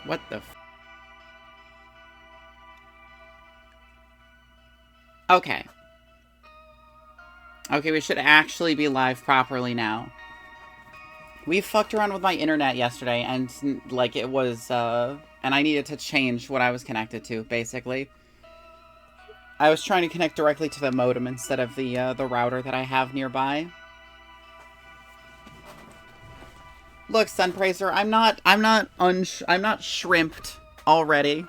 What the f- Okay. Okay, we should actually be live properly now. We fucked around with my internet yesterday, and, like, it was, and I needed to change what I was connected to, basically. I was trying to connect directly to the modem instead of the router that I have nearby. Look, Sunpraiser, I'm not shrimped already.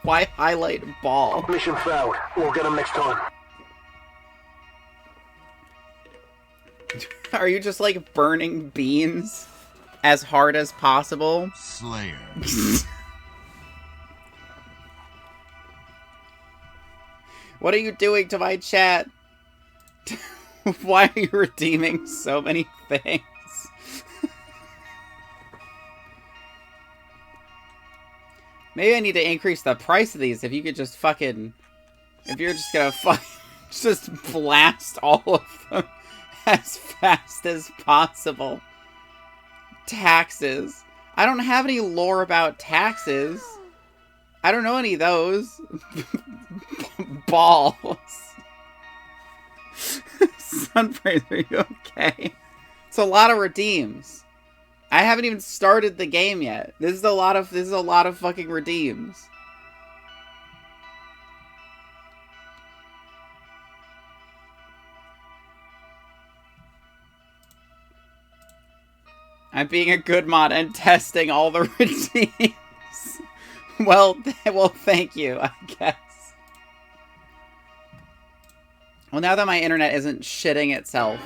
Why highlight ball? Mission failed. We'll get them next time. Are you just, like, burning beans as hard as possible? Slayer. What are you doing to my chat? Why are you redeeming so many things? Maybe I need to increase the price of these if you could just fucking... If you're just gonna just blast all of them as fast as possible. Taxes. I don't have any lore about taxes. I don't know any of those. Balls. Sunpraise, are you okay? It's a lot of redeems. I haven't even started the game yet. This is a lot of fucking redeems. I'm being a good mod and testing all the redeems. Well, thank you, I guess. Well, now that my internet isn't shitting itself.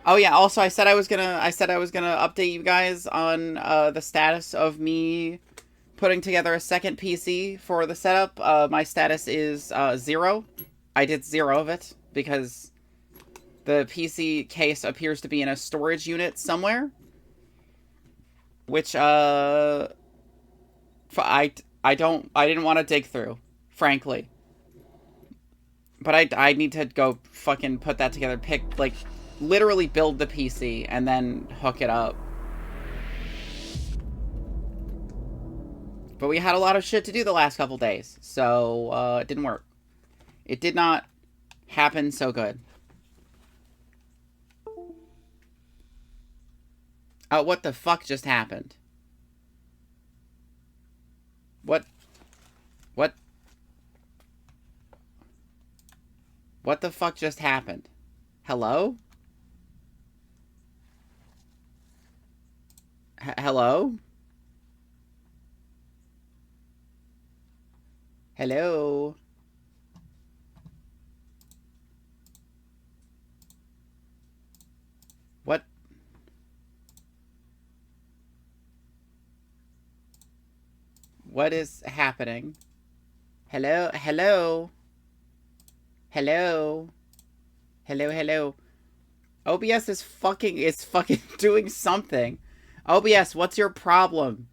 Oh yeah, also I said I was gonna update you guys on the status of me putting together a second PC for the setup. My status is 0. I did 0 of it because the PC case appears to be in a storage unit somewhere. Which I didn't want to dig through, frankly. But I need to go fucking put that together, literally build the PC and then hook it up. But we had a lot of shit to do the last couple days, so it didn't work. It did not happen so good. What the fuck just happened? What the fuck just happened? Hello? Hello? Hello? What? What is happening? Hello? Hello? Hello? Hello, hello? OBS is fucking doing something. OBS, what's your problem?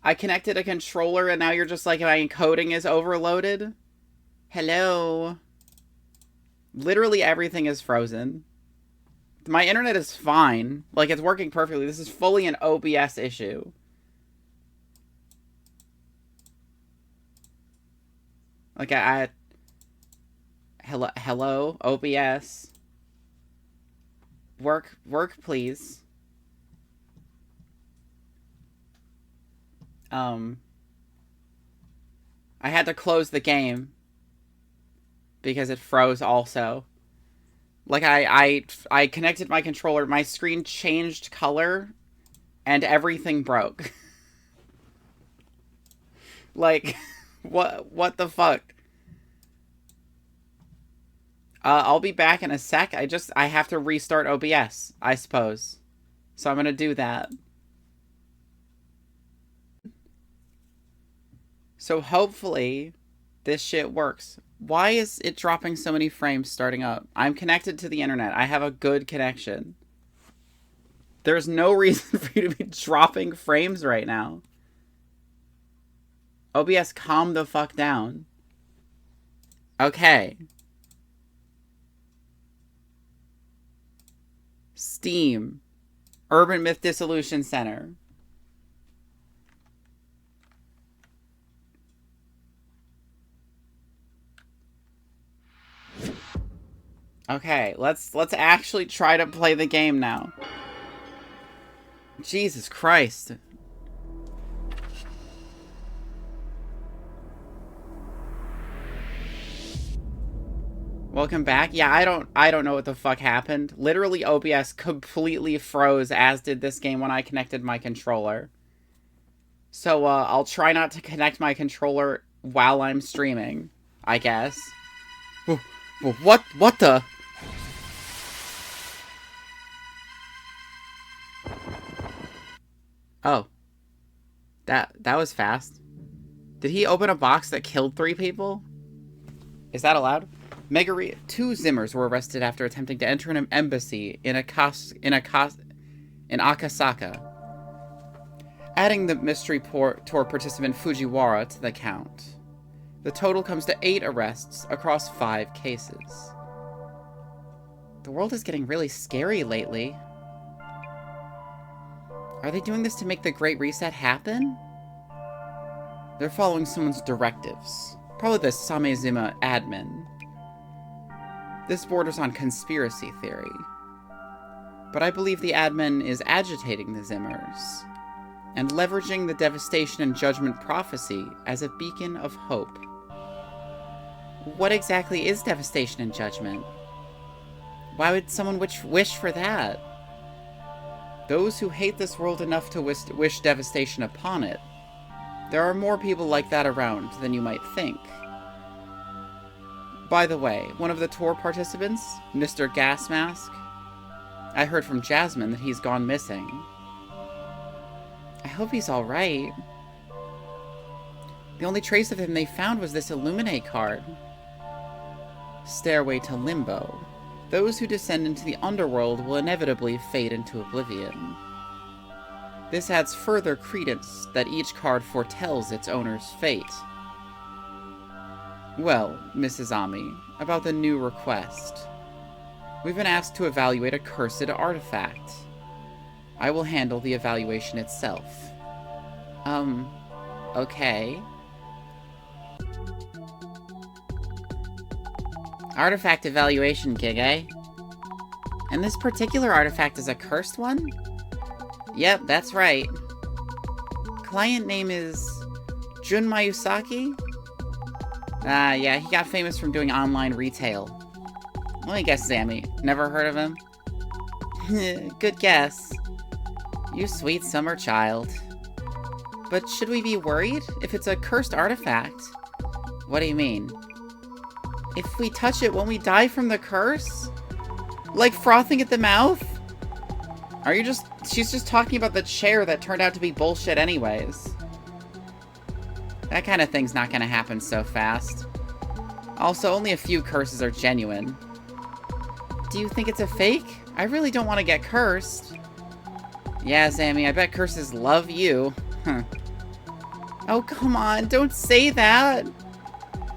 I connected a controller and now you're just like, my encoding is overloaded? Hello? Literally everything is frozen. My internet is fine. Like, it's working perfectly. This is fully an OBS issue. Like, hello, OBS. Work, please. I had to close the game because it froze also. Like, I connected my controller, my screen changed color, and everything broke. Like, what the fuck? I'll be back in a sec. I have to restart OBS, I suppose. So I'm gonna do that. So hopefully this shit works. Why is it dropping so many frames starting up? I'm connected to the internet. I have a good connection. There's no reason for you to be dropping frames right now. OBS, calm the fuck down. Okay. Steam. Urban Myth Dissolution Center. Okay, let's actually try to play the game now. Jesus Christ. Welcome back. Yeah, I don't know what the fuck happened. Literally OBS completely froze, as did this game when I connected my controller. So I'll try not to connect my controller while I'm streaming, I guess. What the? Oh. That was fast. Did he open a box that killed 3 people? Is that allowed? Two Zimmers were arrested after attempting to enter an embassy in Akasaka. Adding the mystery tour participant Fujiwara to the count. The total comes to 8 arrests across 5 cases. The world is getting really scary lately. Are they doing this to make the Great Reset happen? They're following someone's directives. Probably the Samezima admin. This borders on conspiracy theory. But I believe the admin is agitating the Zimmers and leveraging the devastation and judgment prophecy as a beacon of hope. What exactly is devastation and judgment? Why would someone wish for that? Those who hate this world enough to wish devastation upon it. There are more people like that around than you might think. By the way, one of the tour participants, Mr. Gas Mask, I heard from Jasmine that he's gone missing. I hope he's alright. The only trace of him they found was this Illuminate card. Stairway to Limbo. Those who descend into the underworld will inevitably fade into oblivion. This adds further credence that each card foretells its owner's fate. Well, Mrs. Ami, about the new request. We've been asked to evaluate a cursed artifact. I will handle the evaluation itself. Okay. Artifact evaluation gig, eh? And this particular artifact is a cursed one? Yep, that's right. Client name is Jun Mayusaki? Yeah, he got famous from doing online retail. Let me guess, Sammy. Never heard of him? Good guess. You sweet summer child. But should we be worried if it's a cursed artifact? What do you mean? If we touch it, won't we die from the curse? Like frothing at the mouth? She's just talking about the chair that turned out to be bullshit anyways. That kind of thing's not gonna happen so fast. Also, only a few curses are genuine. Do you think it's a fake? I really don't want to get cursed. Yeah, Sammy, I bet curses love you. Huh. Oh, come on, don't say that!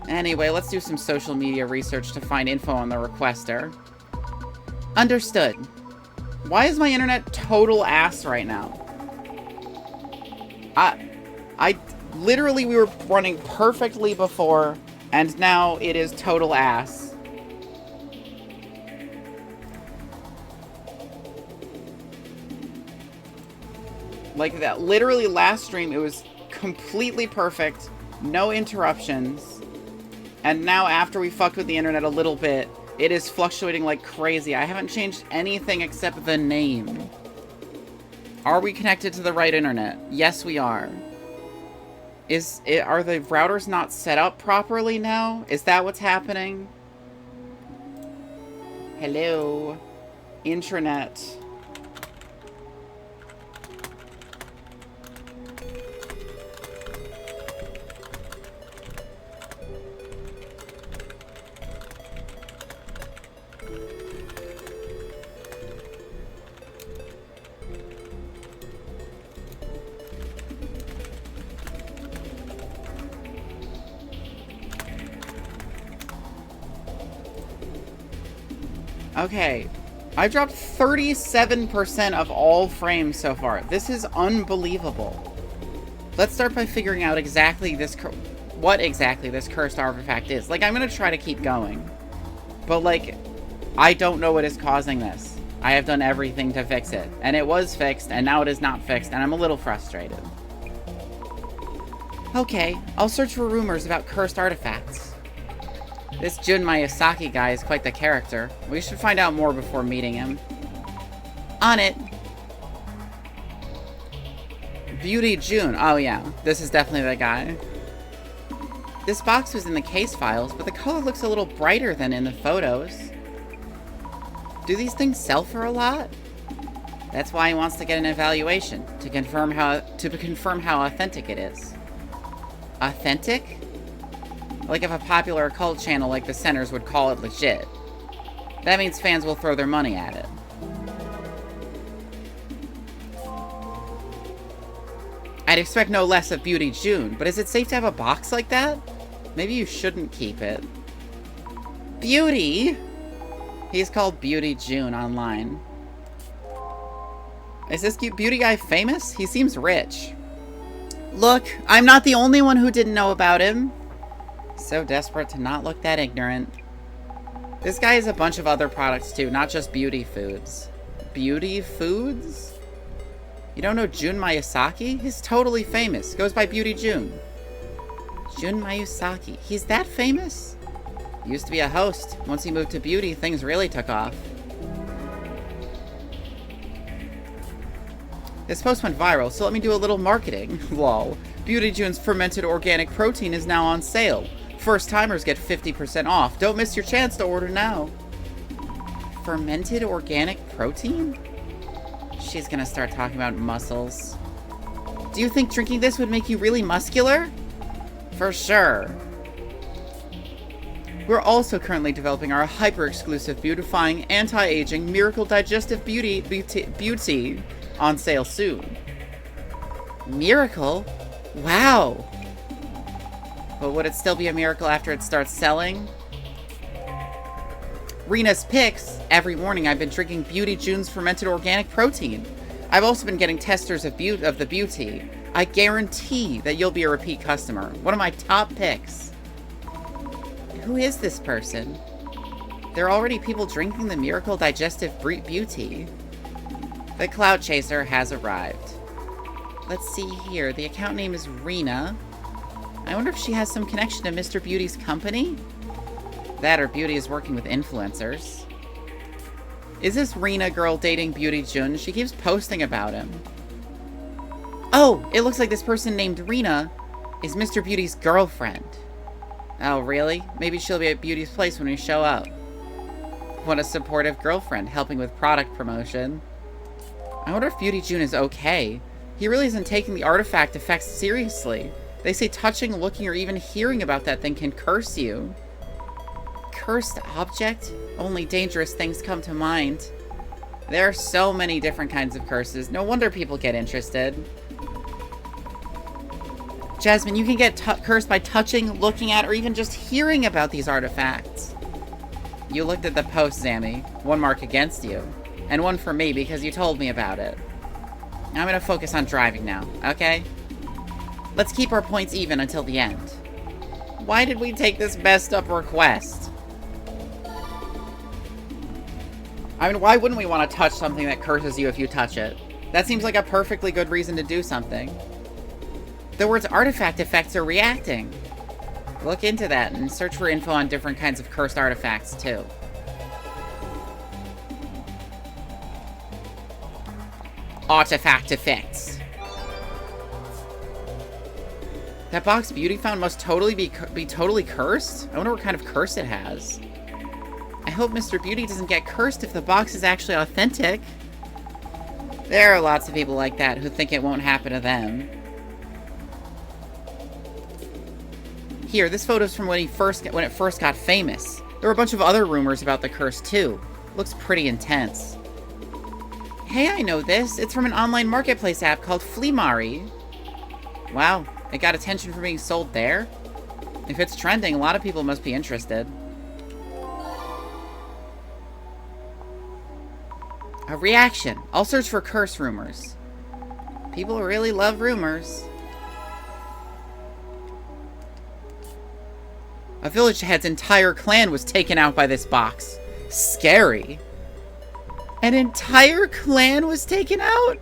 Anyway, let's do some social media research to find info on the requester. Understood. Why is my internet total ass right now? Literally, we were running perfectly before, and now it is total ass. Like that, literally last stream, it was completely perfect, no interruptions. And now after we fucked with the internet a little bit, it is fluctuating like crazy. I haven't changed anything except the name. Are we connected to the right internet? Yes, we are. Are the routers not set up properly now? Is that what's happening? Hello? Intranet. Okay, I dropped 37% of all frames so far. This is unbelievable. Let's start by figuring out exactly what exactly this cursed artifact is. Like, I'm gonna try to keep going. But, like, I don't know what is causing this. I have done everything to fix it. And it was fixed, and now it is not fixed, and I'm a little frustrated. Okay, I'll search for rumors about cursed artifacts. This Jun Miyazaki guy is quite the character. We should find out more before meeting him. On it. Beauty Jun. Oh yeah, this is definitely the guy. This box was in the case files, but the color looks a little brighter than in the photos. Do these things sell for a lot? That's why he wants to get an evaluation, to confirm how authentic it is. Authentic? Like if a popular occult channel like the Centers would call it legit. That means fans will throw their money at it. I'd expect no less of Beauty June, but is it safe to have a box like that? Maybe you shouldn't keep it. Beauty? He's called Beauty June online. Is this beauty guy famous? He seems rich. Look, I'm not the only one who didn't know about him. So desperate to not look that ignorant. This guy has a bunch of other products too, not just beauty foods. Beauty foods? You don't know Jun Miyazaki? He's totally famous. Goes by Beauty Jun. Jun Miyazaki. He's that famous? He used to be a host. Once he moved to beauty, things really took off. This post went viral, so let me do a little marketing. Lol. Beauty Jun's fermented organic protein is now on sale. First-timers get 50% off. Don't miss your chance to order now. Fermented organic protein? She's gonna start talking about muscles. Do you think drinking this would make you really muscular? For sure. We're also currently developing our hyper-exclusive, beautifying, anti-aging, miracle digestive beauty on sale soon. Miracle? Wow. But would it still be a miracle after it starts selling? Rena's Picks. Every morning I've been drinking Beauty June's fermented organic protein. I've also been getting testers of the beauty. I guarantee that you'll be a repeat customer. One of my top picks. Who is this person? There are already people drinking the Miracle Digestive Beauty. The Cloud Chaser has arrived. Let's see here. The account name is Rena. I wonder if she has some connection to Mr. Beauty's company? That or Beauty is working with influencers. Is this Rena girl dating Beauty Jun? She keeps posting about him. Oh, it looks like this person named Rena is Mr. Beauty's girlfriend. Oh, really? Maybe she'll be at Beauty's place when we show up. What a supportive girlfriend, helping with product promotion. I wonder if Beauty Jun is okay. He really isn't taking the artifact effects seriously. They say touching, looking, or even hearing about that thing can curse you. Cursed object? Only dangerous things come to mind. There are so many different kinds of curses. No wonder people get interested. Jasmine, you can get cursed by touching, looking at, or even just hearing about these artifacts. You looked at the post, Zammy. One mark against you. And one for me because you told me about it. I'm gonna focus on driving now, okay? Let's keep our points even until the end. Why did we take this messed up request? I mean, why wouldn't we want to touch something that curses you if you touch it? That seems like a perfectly good reason to do something. The words artifact effects are reacting. Look into that and search for info on different kinds of cursed artifacts, too. Artifact effects. That box Beauty found must totally be totally cursed? I wonder what kind of curse it has. I hope Mr. Beauty doesn't get cursed if the box is actually authentic. There are lots of people like that who think it won't happen to them. Here, this photo's from when it first got famous. There were a bunch of other rumors about the curse too. Looks pretty intense. Hey, I know this. It's from an online marketplace app called Fleamari. Wow, it got attention for being sold there? If it's trending, a lot of people must be interested. A reaction. I'll search for curse rumors. People really love rumors. A village head's entire clan was taken out by this box. Scary. An entire clan was taken out?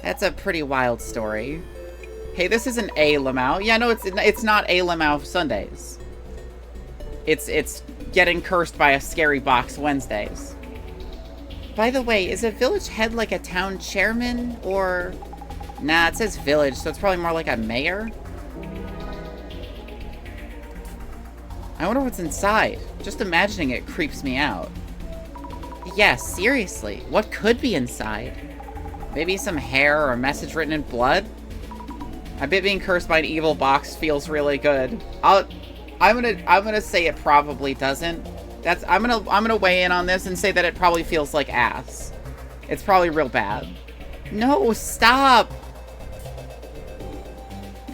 That's a pretty wild story. Hey, this isn't a Lamau. Yeah, no, it's not a Lamau Sundays. It's getting cursed by a scary box Wednesdays. By the way, is a village head like a town chairman, or... Nah, it says village, so it's probably more like a mayor. I wonder what's inside. Just imagining it creeps me out. Yeah, seriously, what could be inside? Maybe some hair or a message written in blood? I bet being cursed by an evil box feels really good. I'm gonna say it probably doesn't. I'm gonna weigh in on this and say that it probably feels like ass. It's probably real bad. No, stop!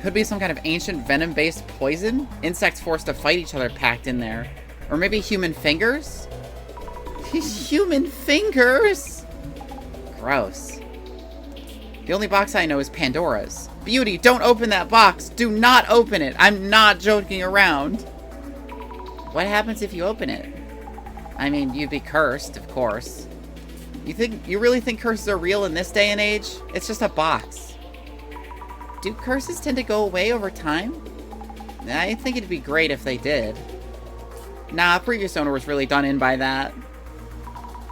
Could be some kind of ancient venom-based poison? Insects forced to fight each other packed in there. Or maybe human fingers? Human fingers? Gross. The only box I know is Pandora's. Beauty, don't open that box! Do not open it! I'm not joking around! What happens if you open it? I mean, you'd be cursed, of course. You really think curses are real in this day and age? It's just a box. Do curses tend to go away over time? I think it'd be great if they did. Nah, previous owner was really done in by that.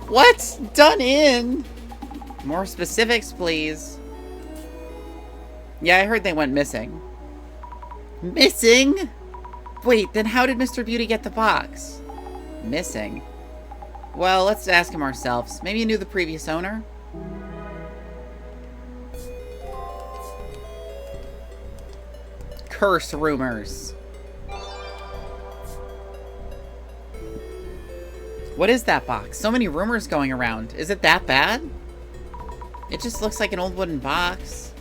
What? Done in? More specifics, please. Yeah, I heard they went missing. Missing? Wait, then how did Mr. Beauty get the box? Missing? Well, let's ask him ourselves. Maybe he knew the previous owner? Curse rumors. What is that box? So many rumors going around. Is it that bad? It just looks like an old wooden box.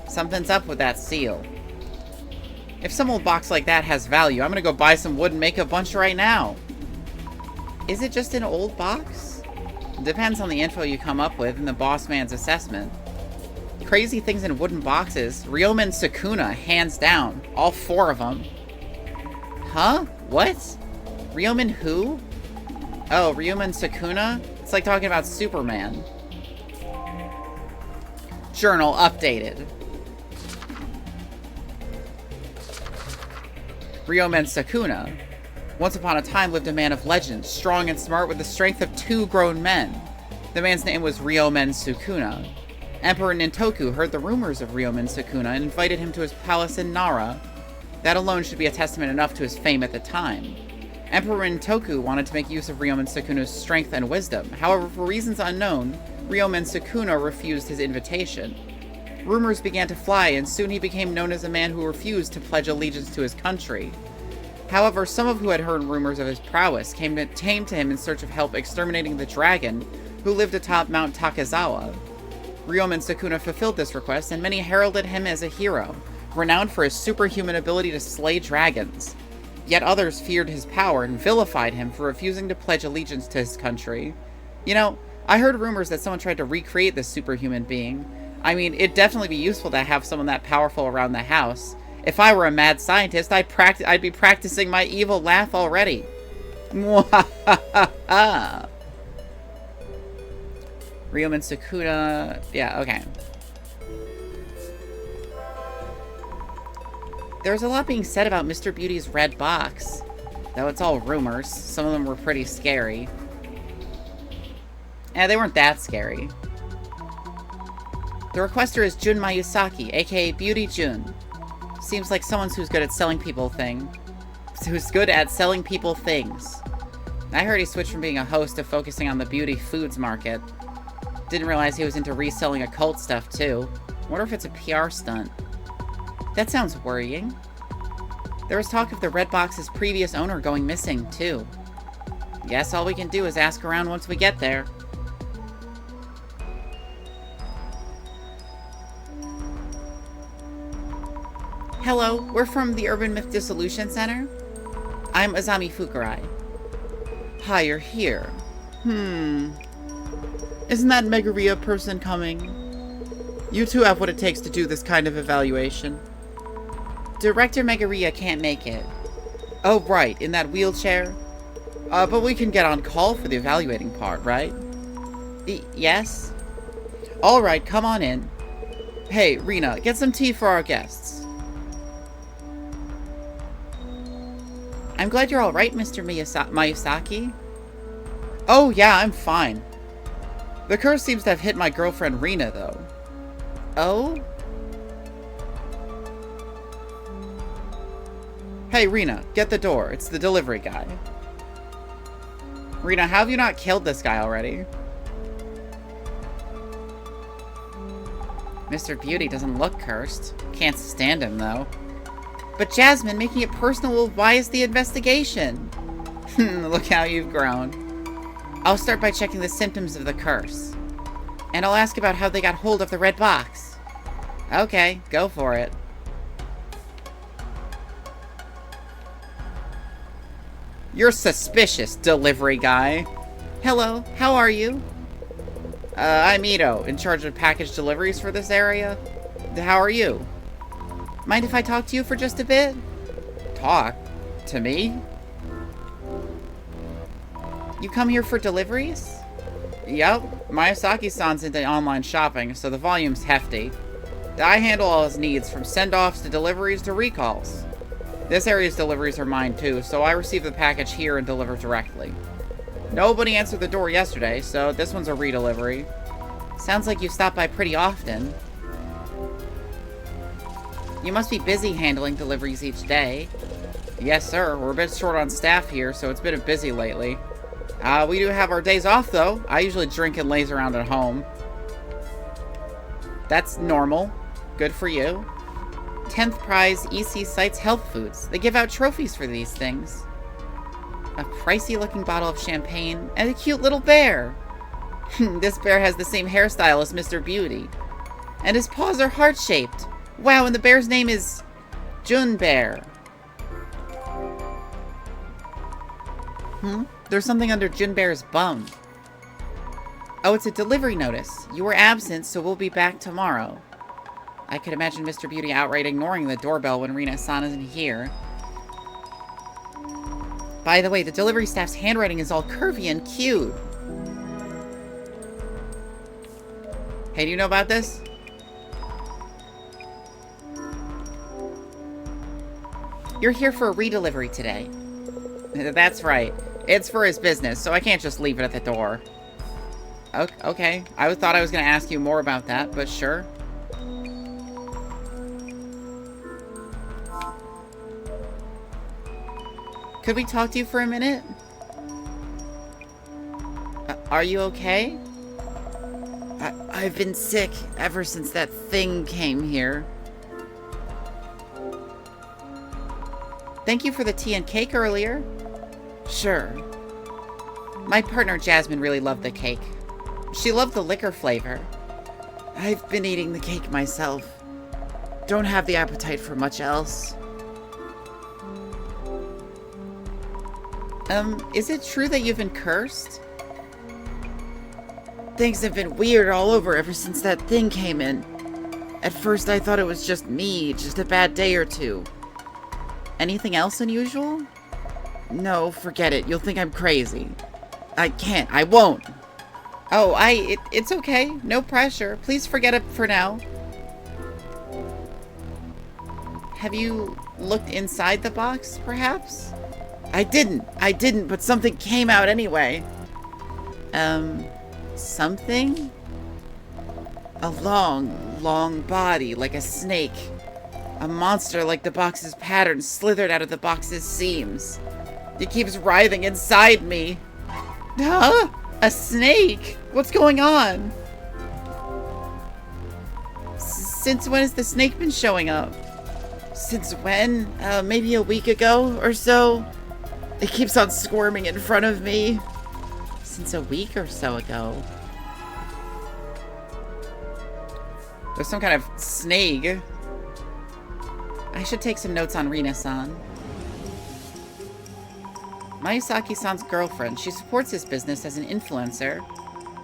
Something's up with that seal. If some old box like that has value, I'm gonna go buy some wood and make a bunch right now. Is it just an old box? It depends on the info you come up with and the boss man's assessment. Crazy things in wooden boxes. Ryomen Sukuna, hands down. All 4 of them. Huh? What? Ryomen who? Oh, Ryomen Sukuna? It's like talking about Superman. Journal updated. Ryomen Sukuna. Once upon a time lived a man of legend, strong and smart with the strength of 2 grown men. The man's name was Ryomen Sukuna. Emperor Nintoku heard the rumors of Ryomen Sukuna and invited him to his palace in Nara. That alone should be a testament enough to his fame at the time. Emperor Nintoku wanted to make use of Ryomen Sukuna's strength and wisdom. However, for reasons unknown, Ryomen Sukuna refused his invitation. Rumors began to fly, and soon he became known as a man who refused to pledge allegiance to his country. However, some of who had heard rumors of his prowess came to him in search of help exterminating the dragon who lived atop Mount Takezawa. Ryomen Sukuna fulfilled this request, and many heralded him as a hero, renowned for his superhuman ability to slay dragons. Yet others feared his power and vilified him for refusing to pledge allegiance to his country. You know, I heard rumors that someone tried to recreate this superhuman being. I mean, it'd definitely be useful to have someone that powerful around the house. If I were a mad scientist, I'd be practicing my evil laugh already. Mwahahaha. Ryomen Sukuna... Yeah, okay. There's a lot being said about Mr. Beauty's red box. Though it's all rumors. Some of them were pretty scary. They weren't that scary. The requester is Jun Mayusaki, aka Beauty Jun. Seems like someone who's good at selling people things. I heard he switched from being a host to focusing on the beauty foods market. Didn't realize he was into reselling occult stuff, too. Wonder if it's a PR stunt. That sounds worrying. There was talk of the red box's previous owner going missing, too. Guess all we can do is ask around once we get there. Hello, we're from the Urban Myth Dissolution Center. I'm Azami Fukurai. Hi, you're here. Isn't that Megaria person coming? You two have what it takes to do this kind of evaluation. Director Megaria can't make it. Oh, right, in that wheelchair? But we can get on call for the evaluating part, right? Yes? Alright, come on in. Hey, Rena, get some tea for our guests. I'm glad you're alright, Mr. Miyazaki. Oh, yeah, I'm fine. The curse seems to have hit my girlfriend Rena, though. Oh? Hey, Rena, get the door. It's the delivery guy. Rena, how have you not killed this guy already? Mr. Beauty doesn't look cursed. Can't stand him, though. But Jasmine, making it personal will bias the investigation. Look how you've grown. I'll start by checking the symptoms of the curse. And I'll ask about how they got hold of the red box. Okay, go for it. You're suspicious, delivery guy. Hello, how are you? I'm Ito, in charge of package deliveries for this area. How are you? Mind if I talk to you for just a bit? Talk? To me? You come here for deliveries? Yup, Miyazaki-san's into online shopping, so the volume's hefty. I handle all his needs, from send-offs to deliveries to recalls. This area's deliveries are mine too, so I receive the package here and deliver directly. Nobody answered the door yesterday, so this one's a redelivery. Sounds like you stop by pretty often. You must be busy handling deliveries each day. Yes, sir. We're a bit short on staff here, so it's been busy lately. We do have our days off, though. I usually drink and laze around at home. That's normal. Good for you. 10th prize EC Sites Health Foods. They give out trophies for these things. A pricey-looking bottle of champagne, and a cute little bear. This bear has the same hairstyle as Mr. Beauty. And his paws are heart-shaped. Wow, and the bear's name is Jun Bear. There's something under Jun Bear's bum. Oh, it's a delivery notice. You were absent, so we'll be back tomorrow. I could imagine Mr. Beauty outright ignoring the doorbell when Rina-san isn't here. By the way, the delivery staff's handwriting is all curvy and cute. Hey, do you know about this? You're here for a redelivery today. That's right. It's for his business, so I can't just leave it at the door. Okay. I thought I was going to ask you more about that, but sure. Could we talk to you for a minute? Are you okay? I've been sick ever since that thing came here. Thank you for the tea and cake earlier. Sure. My partner Jasmine really loved the cake. She loved the liquor flavor. I've been eating the cake myself. Don't have the appetite for much else. Is it true that you've been cursed? Things have been weird all over ever since that thing came in. At first I thought it was just me, just a bad day or two. Anything else unusual? No, forget it. You'll think I'm crazy. I can't. I won't. Oh, it's okay. No pressure. Please forget it for now. Have you looked inside the box, perhaps? I didn't, but something came out anyway. Something? A long body, like a snake. A monster like the box's pattern slithered out of the box's seams. It keeps writhing inside me. Huh? A snake? What's going on? Since when has the snake been showing up? Since when? Maybe a week ago or so? It keeps on squirming in front of me. Since a week or so ago. There's some kind of snake. I should take some notes on Rina-san. Miyazaki-san's girlfriend. She supports his business as an influencer,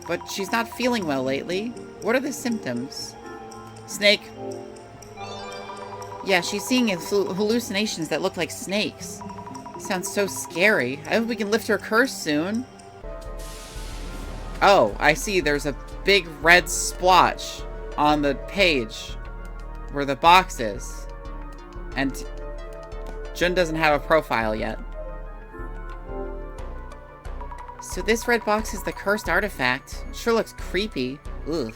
but she's not feeling well lately. What are the symptoms? Snake. Yeah, she's seeing hallucinations that look like snakes. Sounds so scary. I hope we can lift her curse soon. Oh, I see. There's a big red splotch on the page where the box is. And Jun doesn't have a profile yet. So this red box is the cursed artifact. It sure looks creepy. Ugh.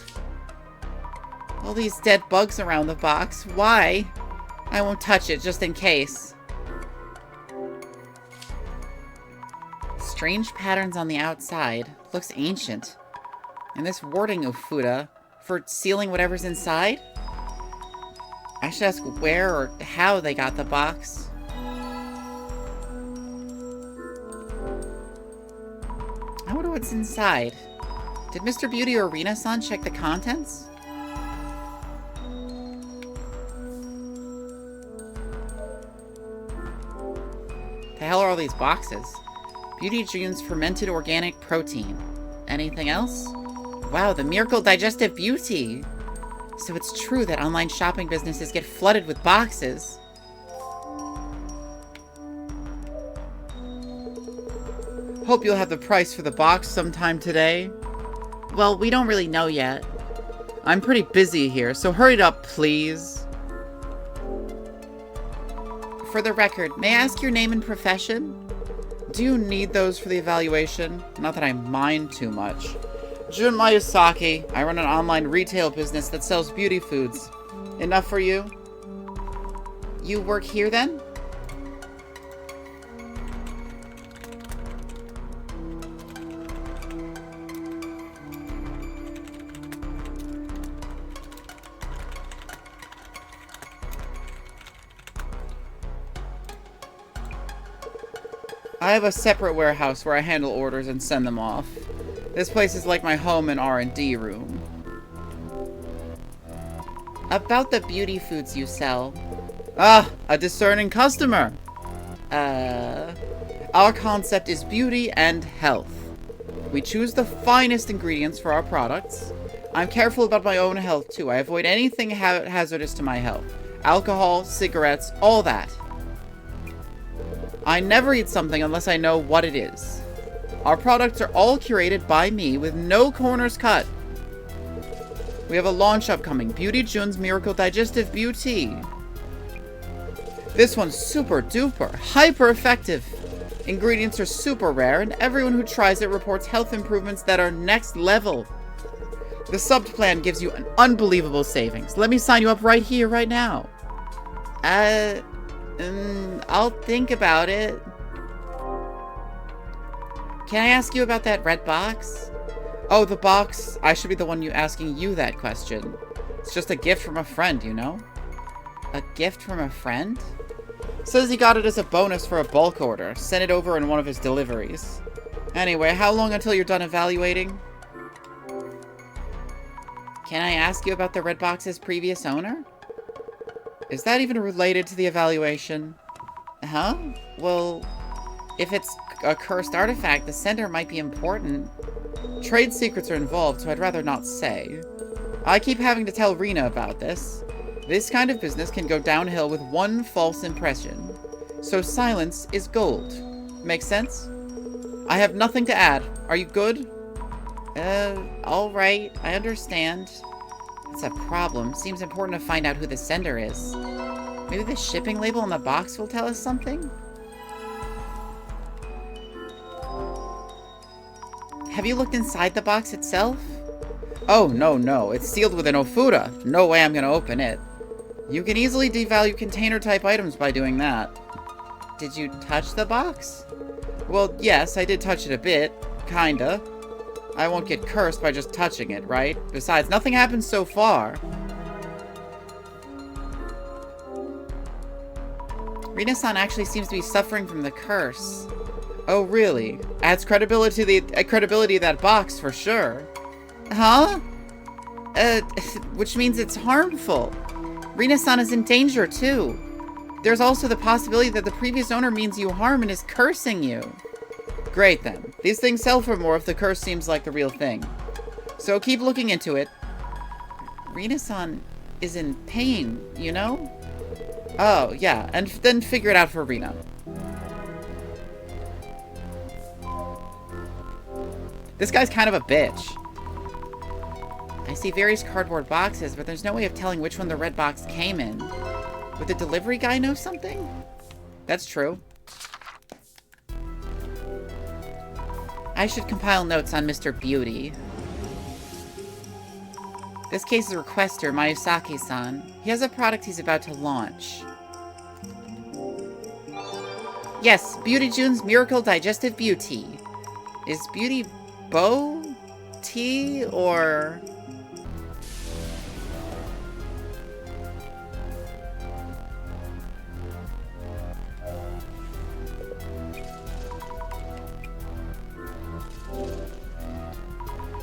All these dead bugs around the box. Why? I won't touch it, just in case. Strange patterns on the outside. Looks ancient. And this warding Ufuda for sealing whatever's inside? I should ask where or how they got the box. I wonder what's inside. Did Mr. Beauty or Rina-san check the contents? The hell are all these boxes? Beauty June's fermented organic protein. Anything else? Wow, the Miracle Digestive Beauty! So it's true that online shopping businesses get flooded with boxes. Hope you'll have the price for the box sometime today. Well, we don't really know yet. I'm pretty busy here, so hurry it up, please. For the record, may I ask your name and profession? Do you need those for the evaluation? Not that I mind too much. Jun Miyazaki. I run an online retail business that sells beauty foods. Enough for you? You work here then? I have a separate warehouse where I handle orders and send them off. This place is like my home and R&D room. About the beauty foods you sell. Ah, a discerning customer. Our concept is beauty and health. We choose the finest ingredients for our products. I'm careful about my own health too. I avoid anything hazardous to my health. Alcohol, cigarettes, all that. I never eat something unless I know what it is. Our products are all curated by me with no corners cut. We have a launch upcoming, Beauty June's Miracle Digestive Beauty. This one's super duper, hyper effective. Ingredients are super rare and everyone who tries it reports health improvements that are next level. The subbed plan gives you an unbelievable savings. Let me sign you up right here, right now. I'll think about it. Can I ask you about that red box? Oh, the box. I should be the one asking you that question. It's just a gift from a friend, you know? A gift from a friend? Says he got it as a bonus for a bulk order. Sent it over in one of his deliveries. Anyway, how long until you're done evaluating? Can I ask you about the red box's previous owner? Is that even related to the evaluation? Huh? Well, if it's a cursed artifact, the sender might be important. Trade secrets are involved, so I'd rather not say. I keep having to tell Rina about this. This kind of business can go downhill with one false impression. So silence is gold. Make sense? I have nothing to add. Are you good? Alright. I understand. It's a problem. Seems important to find out who the sender is. Maybe the shipping label on the box will tell us something? Have you looked inside the box itself? Oh, no. It's sealed with an Ofuda. No way I'm gonna open it. You can easily devalue container-type items by doing that. Did you touch the box? Well, yes, I did touch it a bit. Kinda. I won't get cursed by just touching it, right? Besides, nothing happened so far. Rina-san actually seems to be suffering from the curse. Oh, really? Adds credibility to the credibility of that box, for sure. Huh? Which means it's harmful. Rina-san is in danger, too. There's also the possibility that the previous owner means you harm and is cursing you. Great, then. These things sell for more if the curse seems like the real thing. So keep looking into it. Rina-san is in pain, you know? Oh, yeah, and then figure it out for Rina. This guy's kind of a bitch. I see various cardboard boxes, but there's no way of telling which one the red box came in. Would the delivery guy know something? That's true. I should compile notes on Mr. Beauty. This case's requester, Mayusaki-san. He has a product he's about to launch. Yes, Beauty June's Miracle Digestive Beauty. Is Beauty Bow tea or...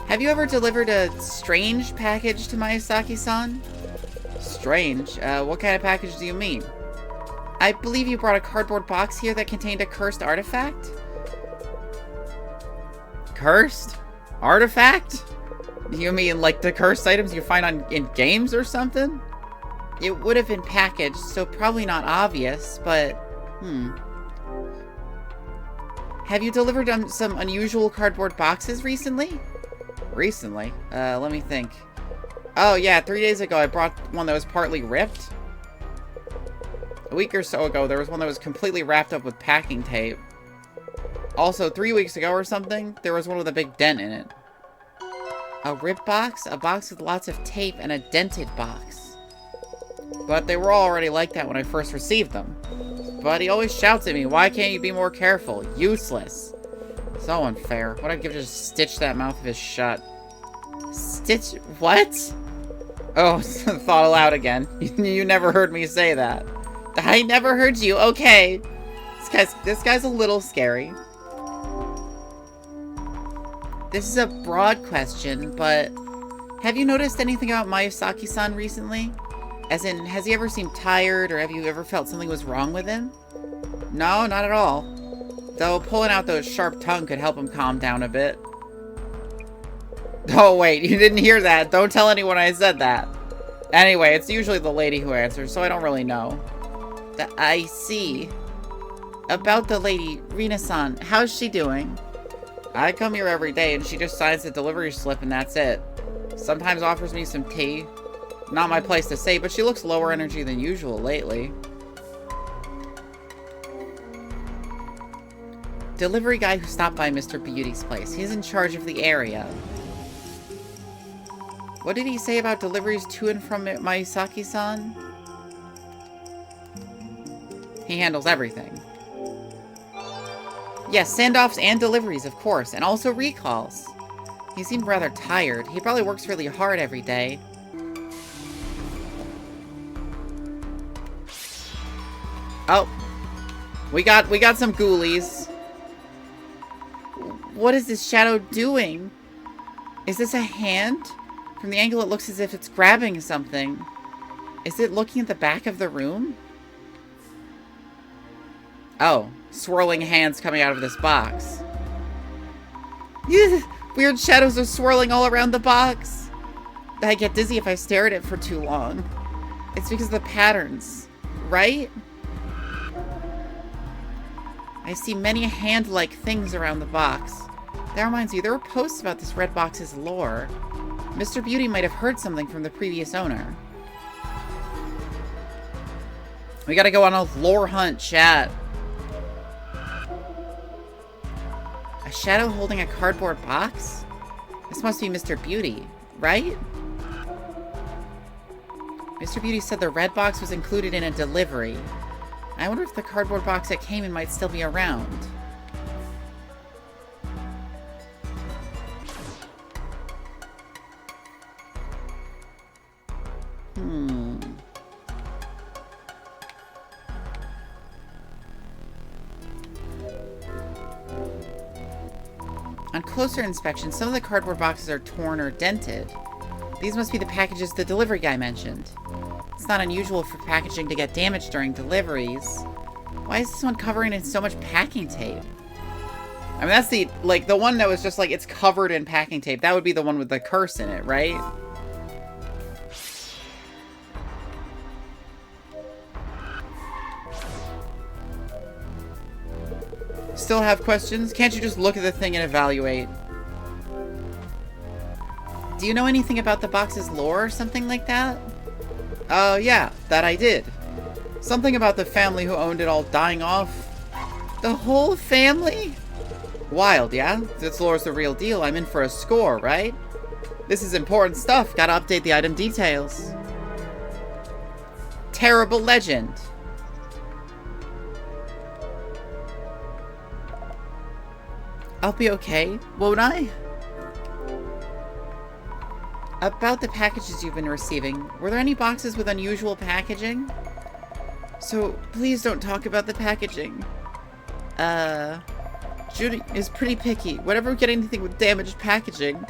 Have you ever delivered a strange package to Mayusaki-san? Strange? What kind of package do you mean? I believe you brought a cardboard box here that contained a cursed artifact? Cursed? Artifact? You mean like the cursed items you find in games or something? It would have been packaged, so probably not obvious, but... Have you delivered some unusual cardboard boxes recently? Recently? Let me think. Oh yeah, 3 days ago I brought one that was partly ripped. A week or so ago there was one that was completely wrapped up with packing tape. Also, 3 weeks ago or something, there was one with a big dent in it. A ripped box? A box with lots of tape and a dented box. But they were all already like that when I first received them. But he always shouts at me, why can't you be more careful? Useless. So unfair. What I'd give to just stitch that mouth of his shut. Stitch... What? Oh, thought aloud again. You never heard me say that. I never heard you. Okay. This guy's a little scary. This is a broad question, but... Have you noticed anything about Mayusaki-san recently? As in, has he ever seemed tired, or have you ever felt something was wrong with him? No, not at all. Though pulling out those sharp tongue could help him calm down a bit. Oh wait, you didn't hear that. Don't tell anyone I said that. Anyway, it's usually the lady who answers, so I don't really know. I see. About the lady, Rina-san, how's she doing? I come here every day and she just signs the delivery slip and that's it. Sometimes offers me some tea. Not my place to say, but she looks lower energy than usual lately. Delivery guy who stopped by Mr. Beauty's place. He's in charge of the area. What did he say about deliveries to and from Mayusaki-san? He handles everything. Yes, send-offs and deliveries, of course, and also recalls. He seemed rather tired. He probably works really hard every day. Oh. We got some ghoulies. What is this shadow doing? Is this a hand? From the angle it looks as if it's grabbing something. Is it looking at the back of the room? Oh, swirling hands coming out of this box. Weird shadows are swirling all around the box. I get dizzy if I stare at it for too long. It's because of the patterns, right? I see many hand-like things around the box. That reminds me, there were posts about this red box's lore. Mr. Beauty might have heard something from the previous owner. We gotta go on a lore hunt, chat. A shadow holding a cardboard box? This must be Mr. Beauty, right? Mr. Beauty said the red box was included in a delivery. I wonder if the cardboard box that came in might still be around. On closer inspection, some of the cardboard boxes are torn or dented. These must be the packages the delivery guy mentioned. It's not unusual for packaging to get damaged during deliveries. Why is this one covering in so much packing tape? I mean, that's the, like, the one that was just like, it's covered in packing tape. That would be the one with the curse in it, right? Still have questions? Can't you just look at the thing and evaluate? do you know anything about the box's lore or something like that? Yeah, that I did. Something about the family who owned it all dying off. The whole family? Wild, yeah? If this lore's the real deal, I'm in for a score, right? This is important stuff. Gotta update the item details. Terrible legend. I'll be okay, won't I? About the packages you've been receiving, were there any boxes with unusual packaging? So, please don't talk about the packaging. Judy is pretty picky. Whenever we get anything with damaged packaging,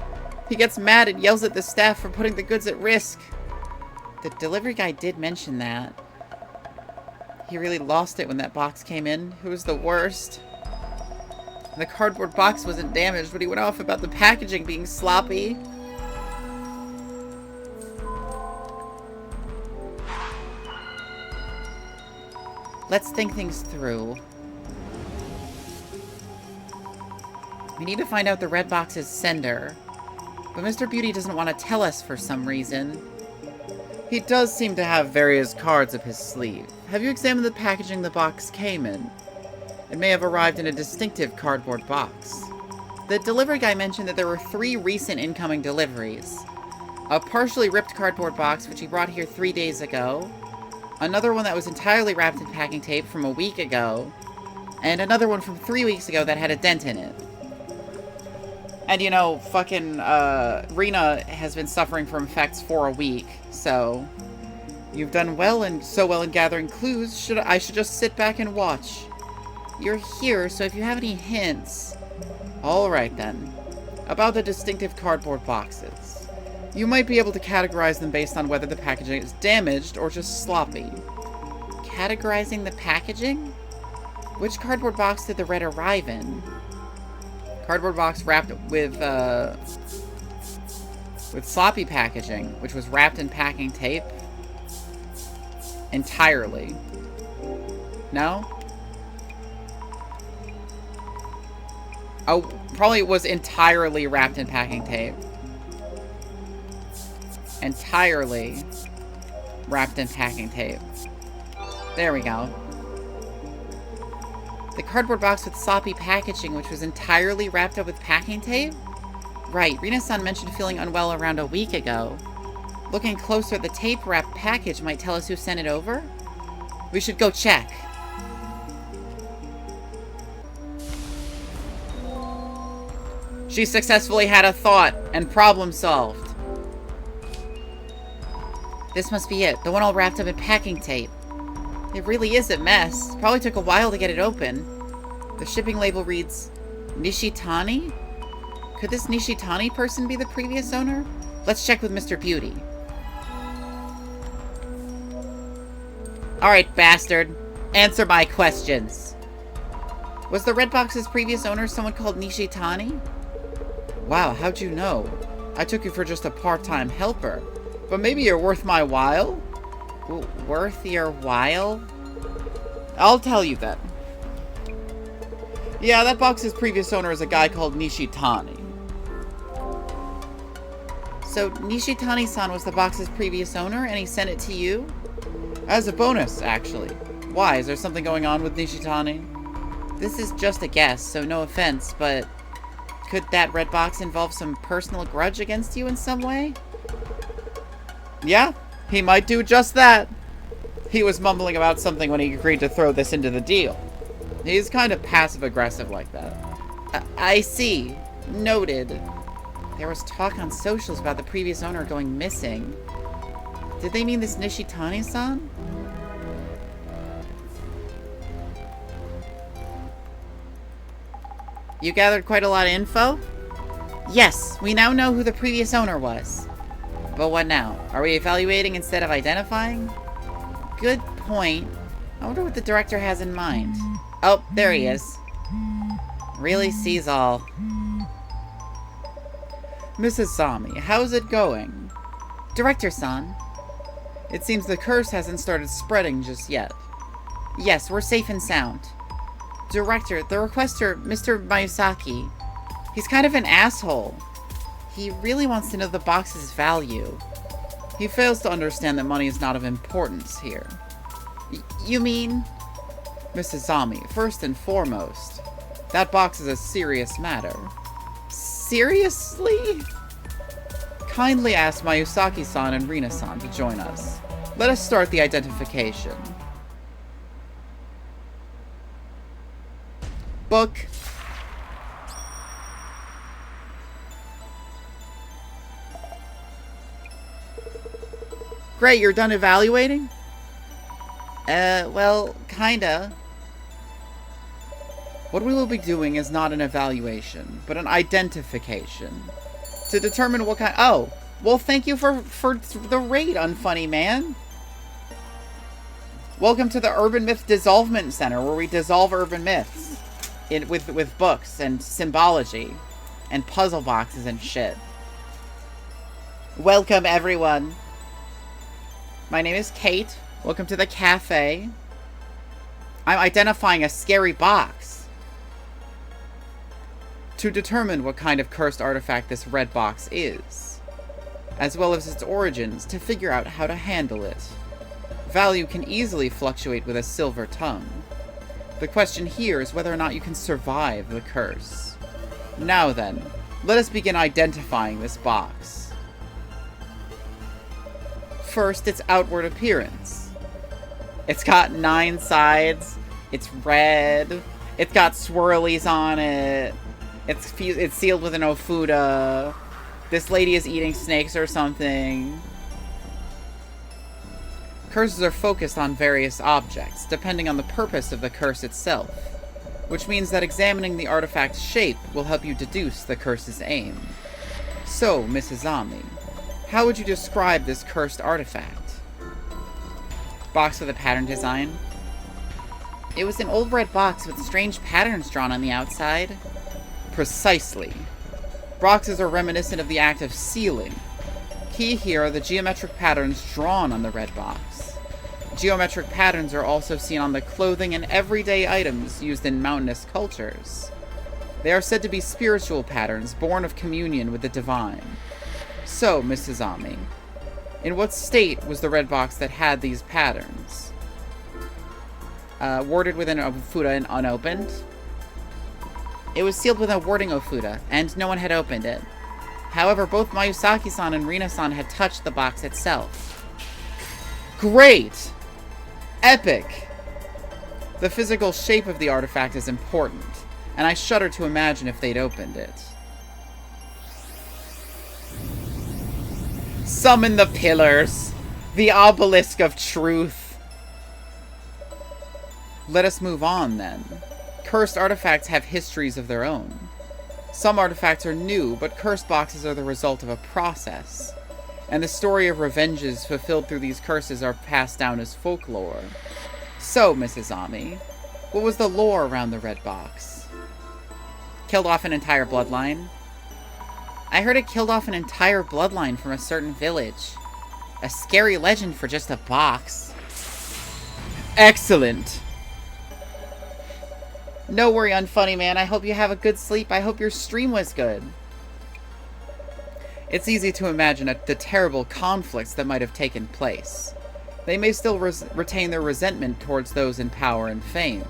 he gets mad and yells at the staff for putting the goods at risk. The delivery guy did mention that. He really lost it when that box came in. It was the worst. The cardboard box wasn't damaged, but he went off about the packaging being sloppy. Let's think things through. We need to find out the red box's sender. But Mr. Beauty doesn't want to tell us for some reason. He does seem to have various cards up his sleeve. Have you examined the packaging the box came in? It may have arrived in a distinctive cardboard box. The delivery guy mentioned that there were 3 recent incoming deliveries. A partially ripped cardboard box, which he brought here 3 days ago. Another one that was entirely wrapped in packing tape from a week ago. And another one from 3 weeks ago that had a dent in it. And you know, fucking, Rena has been suffering from effects for a week, so... You've done well and so well in gathering clues, I should just sit back and watch. You're here, so if you have any hints... Alright then. About the distinctive cardboard boxes. You might be able to categorize them based on whether the packaging is damaged or just sloppy. Categorizing the packaging? Which cardboard box did the red arrive in? Cardboard box wrapped with sloppy packaging, which was wrapped in packing tape. Entirely. No? Oh, probably it was entirely wrapped in packing tape. Entirely wrapped in packing tape. There we go. The cardboard box with sloppy packaging, which was entirely wrapped up with packing tape? Right, Rina-san mentioned feeling unwell around a week ago. Looking closer at the tape-wrapped package might tell us who sent it over? We should go check. She successfully had a thought, and problem solved. This must be it, the one all wrapped up in packing tape. It really is a mess. Probably took a while to get it open. The shipping label reads, Nishitani? Could this Nishitani person be the previous owner? Let's check with Mr. Beauty. Alright, bastard. Answer my questions. Was the red box's previous owner someone called Nishitani? Wow, how'd you know? I took you for just a part-time helper. But maybe you're worth my while? Worth your while? I'll tell you then. Yeah, that box's previous owner is a guy called Nishitani. So, Nishitani-san was the box's previous owner, and he sent it to you? As a bonus, actually. Why? Is there something going on with Nishitani? This is just a guess, so no offense, but... Could that red box involve some personal grudge against you in some way? Yeah, he might do just that. He was mumbling about something when he agreed to throw this into the deal. He's kind of passive-aggressive like that. I see. Noted. There was talk on socials about the previous owner going missing. Did they mean this Nishitani-san? You gathered quite a lot of info? Yes, we now know who the previous owner was. But what now? Are we evaluating instead of identifying? Good point. I wonder what the director has in mind. Oh, there he is. Really sees all. Mrs. Sami, how's it going? Director-san. It seems the curse hasn't started spreading just yet. Yes, we're safe and sound. Director, the requester, Mr. Mayusaki. He's kind of an asshole. He really wants to know the box's value. He fails to understand that money is not of importance here. You mean? Mrs. Zami, first and foremost, that box is a serious matter. Seriously? Kindly ask Mayusaki-san and Rina-san to join us. Let us start the identification. Book. Great, you're done evaluating? Well, kinda. What we will be doing is not an evaluation, but an identification. To determine what kind— oh! Well, thank you for the raid, Unfunny Man! Welcome to the Urban Myth Dissolvement Center, where we dissolve urban myths. With books and symbology. And puzzle boxes and shit. Welcome, everyone! My name is Kate. Welcome to the cafe. I'm identifying a scary box. To determine what kind of cursed artifact this red box is, as well as its origins, to figure out how to handle it. Value can easily fluctuate with a silver tongue. The question here is whether or not you can survive the curse. Now then, let us begin identifying this box. First, its outward appearance. It's got 9 sides. It's red. It's got swirlies on it. It's sealed with an ofuda. This lady is eating snakes or something. Curses are focused on various objects, depending on the purpose of the curse itself, which means that examining the artifact's shape will help you deduce the curse's aim. So, Mrs. Ami, how would you describe this cursed artifact? Box with a pattern design. It was an old red box with strange patterns drawn on the outside. Precisely. Boxes are reminiscent of the act of sealing. Key here are the geometric patterns drawn on the red box. Geometric patterns are also seen on the clothing and everyday items used in mountainous cultures. They are said to be spiritual patterns born of communion with the divine. So, Mrs. Ami, in what state was the red box that had these patterns? Warded with an ofuda and unopened. It was sealed with a warding ofuda, and no one had opened it. However, both Mayusaki-san and Rina-san had touched the box itself. Great! Epic! The physical shape of the artifact is important, and I shudder to imagine if they'd opened it. Summon the pillars! The obelisk of truth! Let us move on, then. Cursed artifacts have histories of their own. Some artifacts are new, but cursed boxes are the result of a process. And the story of revenges fulfilled through these curses are passed down as folklore. So, Mrs. Ami, what was the lore around the red box? Killed off an entire bloodline? I heard it killed off an entire bloodline from a certain village. A scary legend for just a box. Excellent! No worry, Unfunny Man. I hope you have a good sleep. I hope your stream was good. It's easy to imagine the terrible conflicts that might have taken place. They may still retain their resentment towards those in power and fame.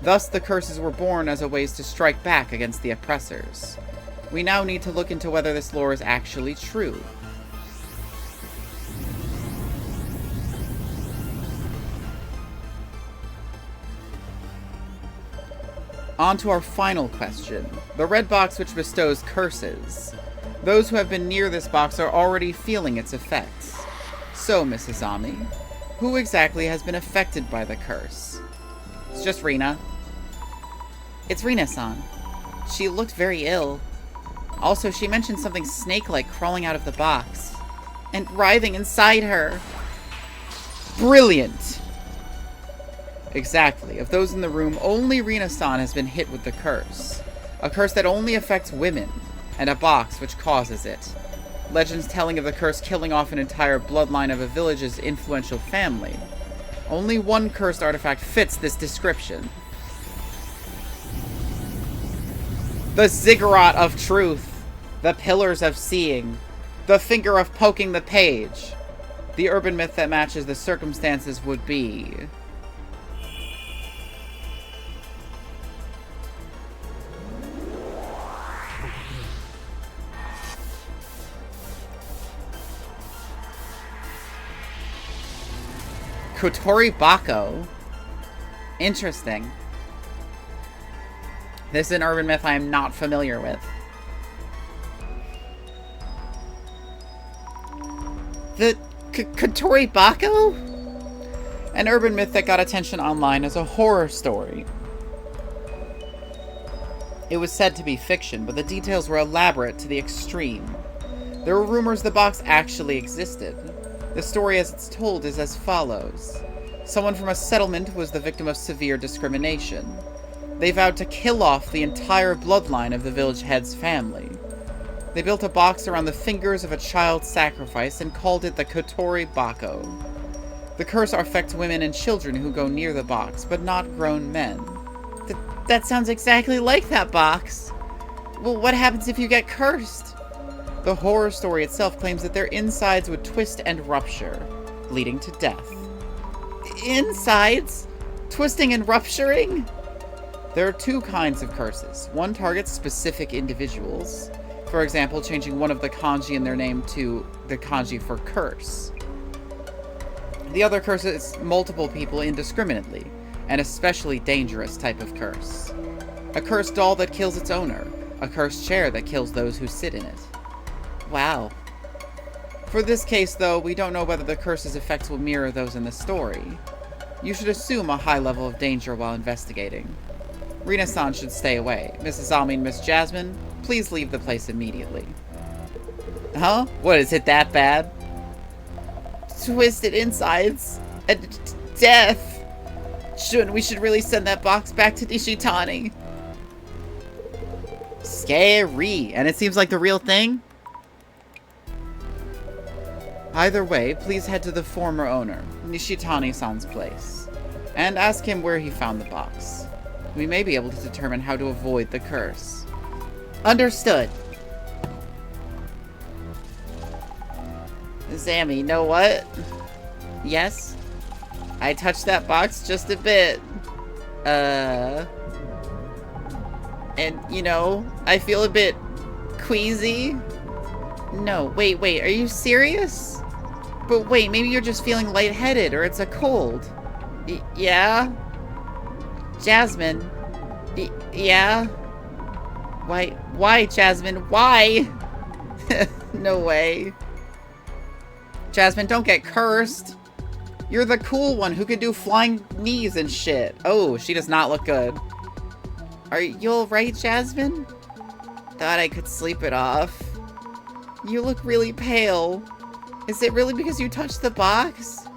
Thus, the curses were born as a ways to strike back against the oppressors. We now need to look into whether this lore is actually true. On to our final question. The red box which bestows curses. Those who have been near this box are already feeling its effects. So, Mrs. Ami, who exactly has been affected by the curse? It's just Rina. It's Rina-san. She looked very ill. Also, she mentioned something snake-like crawling out of the box. And writhing inside her. Brilliant! Exactly. Of those in the room, only Rina-san has been hit with the curse. A curse that only affects women, and a box which causes it. Legends telling of the curse killing off an entire bloodline of a village's influential family. Only one cursed artifact fits this description. The Ziggurat of Truth. The pillars of seeing. The finger of poking the page. The urban myth that matches the circumstances would be... Kotori Bako. Interesting. This is an urban myth I am not familiar with. The Kotori Bako? An urban myth that got attention online as a horror story. It was said to be fiction, but the details were elaborate to the extreme. There were rumors the box actually existed. The story as it's told is as follows. Someone from a settlement was the victim of severe discrimination. They vowed to kill off the entire bloodline of the village head's family. They built a box around the fingers of a child sacrifice and called it the Kotori Bako. The curse affects women and children who go near the box, but not grown men. That sounds exactly like that box. Well, what happens if you get cursed? The horror story itself claims that their insides would twist and rupture, leading to death. Insides? Twisting and rupturing? There are two kinds of curses. One targets specific individuals. For example, changing one of the kanji in their name to the kanji for curse. The other curses multiple people indiscriminately, an especially dangerous type of curse. A cursed doll that kills its owner. A cursed chair that kills those who sit in it. Wow. For this case, though, we don't know whether the curse's effects will mirror those in the story. You should assume a high level of danger while investigating. Rina-san should stay away. Mrs. Ami and Miss Jasmine, please leave the place immediately. Huh? What, is it that bad? Twisted insides. And death. We should really send that box back to Nishitani. Scary. And it seems like the real thing? Either way, please head to the former owner, Nishitani-san's place, and ask him where he found the box. We may be able to determine how to avoid the curse. Understood. Sammy, know what? Yes? I touched that box just a bit. And, you know, I feel a bit queasy. No, wait, are you serious? But wait, maybe you're just feeling lightheaded, or it's a cold. Yeah? Jasmine? Yeah? Why, Jasmine? Why? No way. Jasmine, don't get cursed. You're the cool one who can do flying knees and shit. Oh, she does not look good. Are you alright, Jasmine? Thought I could sleep it off. You look really pale. Is it really because you touched the box?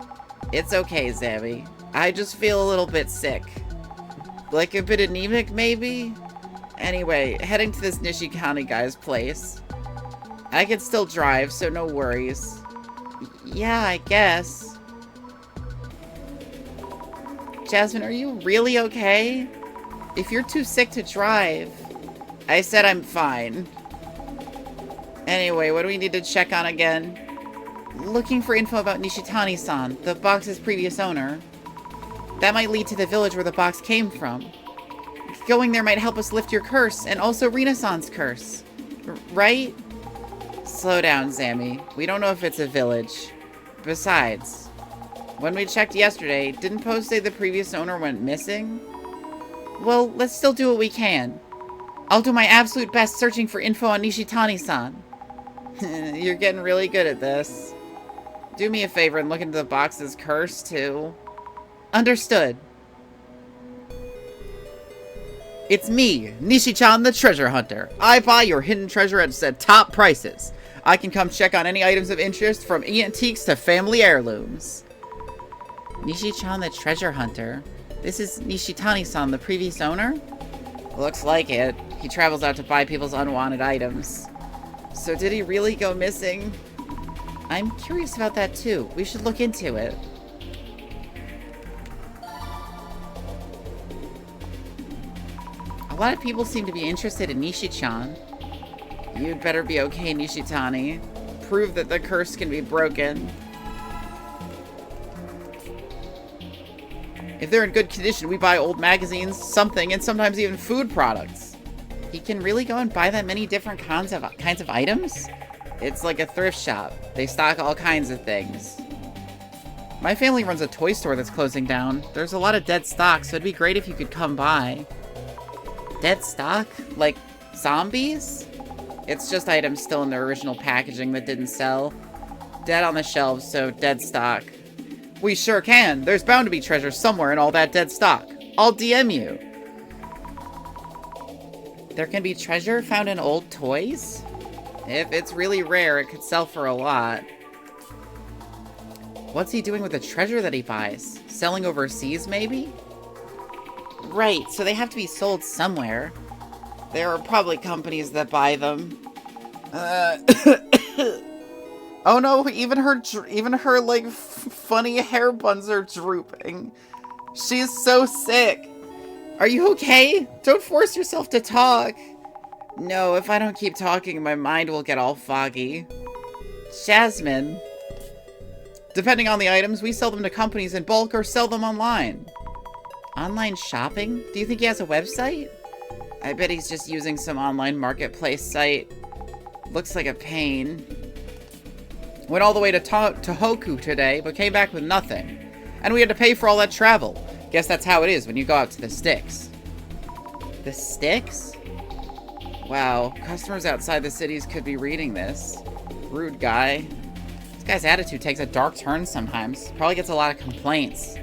It's okay, Zammy. I just feel a little bit sick. Like a bit anemic, maybe? Anyway, heading to this Nishikani guy's place. I can still drive, so no worries. Yeah, I guess. Jasmine, are you really okay? If you're too sick to drive... I said I'm fine. Anyway, what do we need to check on again? Looking for info about Nishitani-san, the box's previous owner. That might lead to the village where the box came from. Going there might help us lift your curse, and also Rina-san's curse. Right? Slow down, Zammy. We don't know if it's a village. Besides, when we checked yesterday, didn't Poe say the previous owner went missing? Well, let's still do what we can. I'll do my absolute best searching for info on Nishitani-san. You're getting really good at this. Do me a favor and look into the box's curse, too. Understood. It's me, Nishi-chan the treasure hunter. I buy your hidden treasure at said top prices. I can come check on any items of interest from antiques to family heirlooms. Nishi-chan the treasure hunter? This is Nishitani-san, the previous owner? Looks like it. He travels out to buy people's unwanted items. So did he really go missing? I'm curious about that too. We should look into it. A lot of people seem to be interested in Nishi-chan. You'd better be okay, Nishitani. Prove that the curse can be broken. If they're in good condition, we buy old magazines, something, and sometimes even food products. He can really go and buy that many different kinds of items? It's like a thrift shop. They stock all kinds of things. My family runs a toy store that's closing down. There's a lot of dead stock, so it'd be great if you could come by. Dead stock? Like zombies? It's just items still in their original packaging that didn't sell. Dead on the shelves, so dead stock. We sure can. There's bound to be treasure somewhere in all that dead stock. I'll DM you. There can be treasure found in old toys? If it's really rare, it could sell for a lot. What's he doing with the treasure that he buys? Selling overseas, maybe? Right, so they have to be sold somewhere. There are probably companies that buy them. Oh no, even her like funny hair buns are drooping. She's so sick. Are you okay? Don't force yourself to talk. No, if I don't keep talking, my mind will get all foggy. Jasmine. Depending on the items, we sell them to companies in bulk or sell them online. Online shopping? Do you think he has a website? I bet he's just using some online marketplace site. Looks like a pain. Went all the way to Tohoku today, but came back with nothing. And we had to pay for all that travel. Guess that's how it is when you go out to the sticks. The sticks? Wow, customers outside the cities could be reading this. Rude guy. This guy's attitude takes a dark turn sometimes. Probably gets a lot of complaints.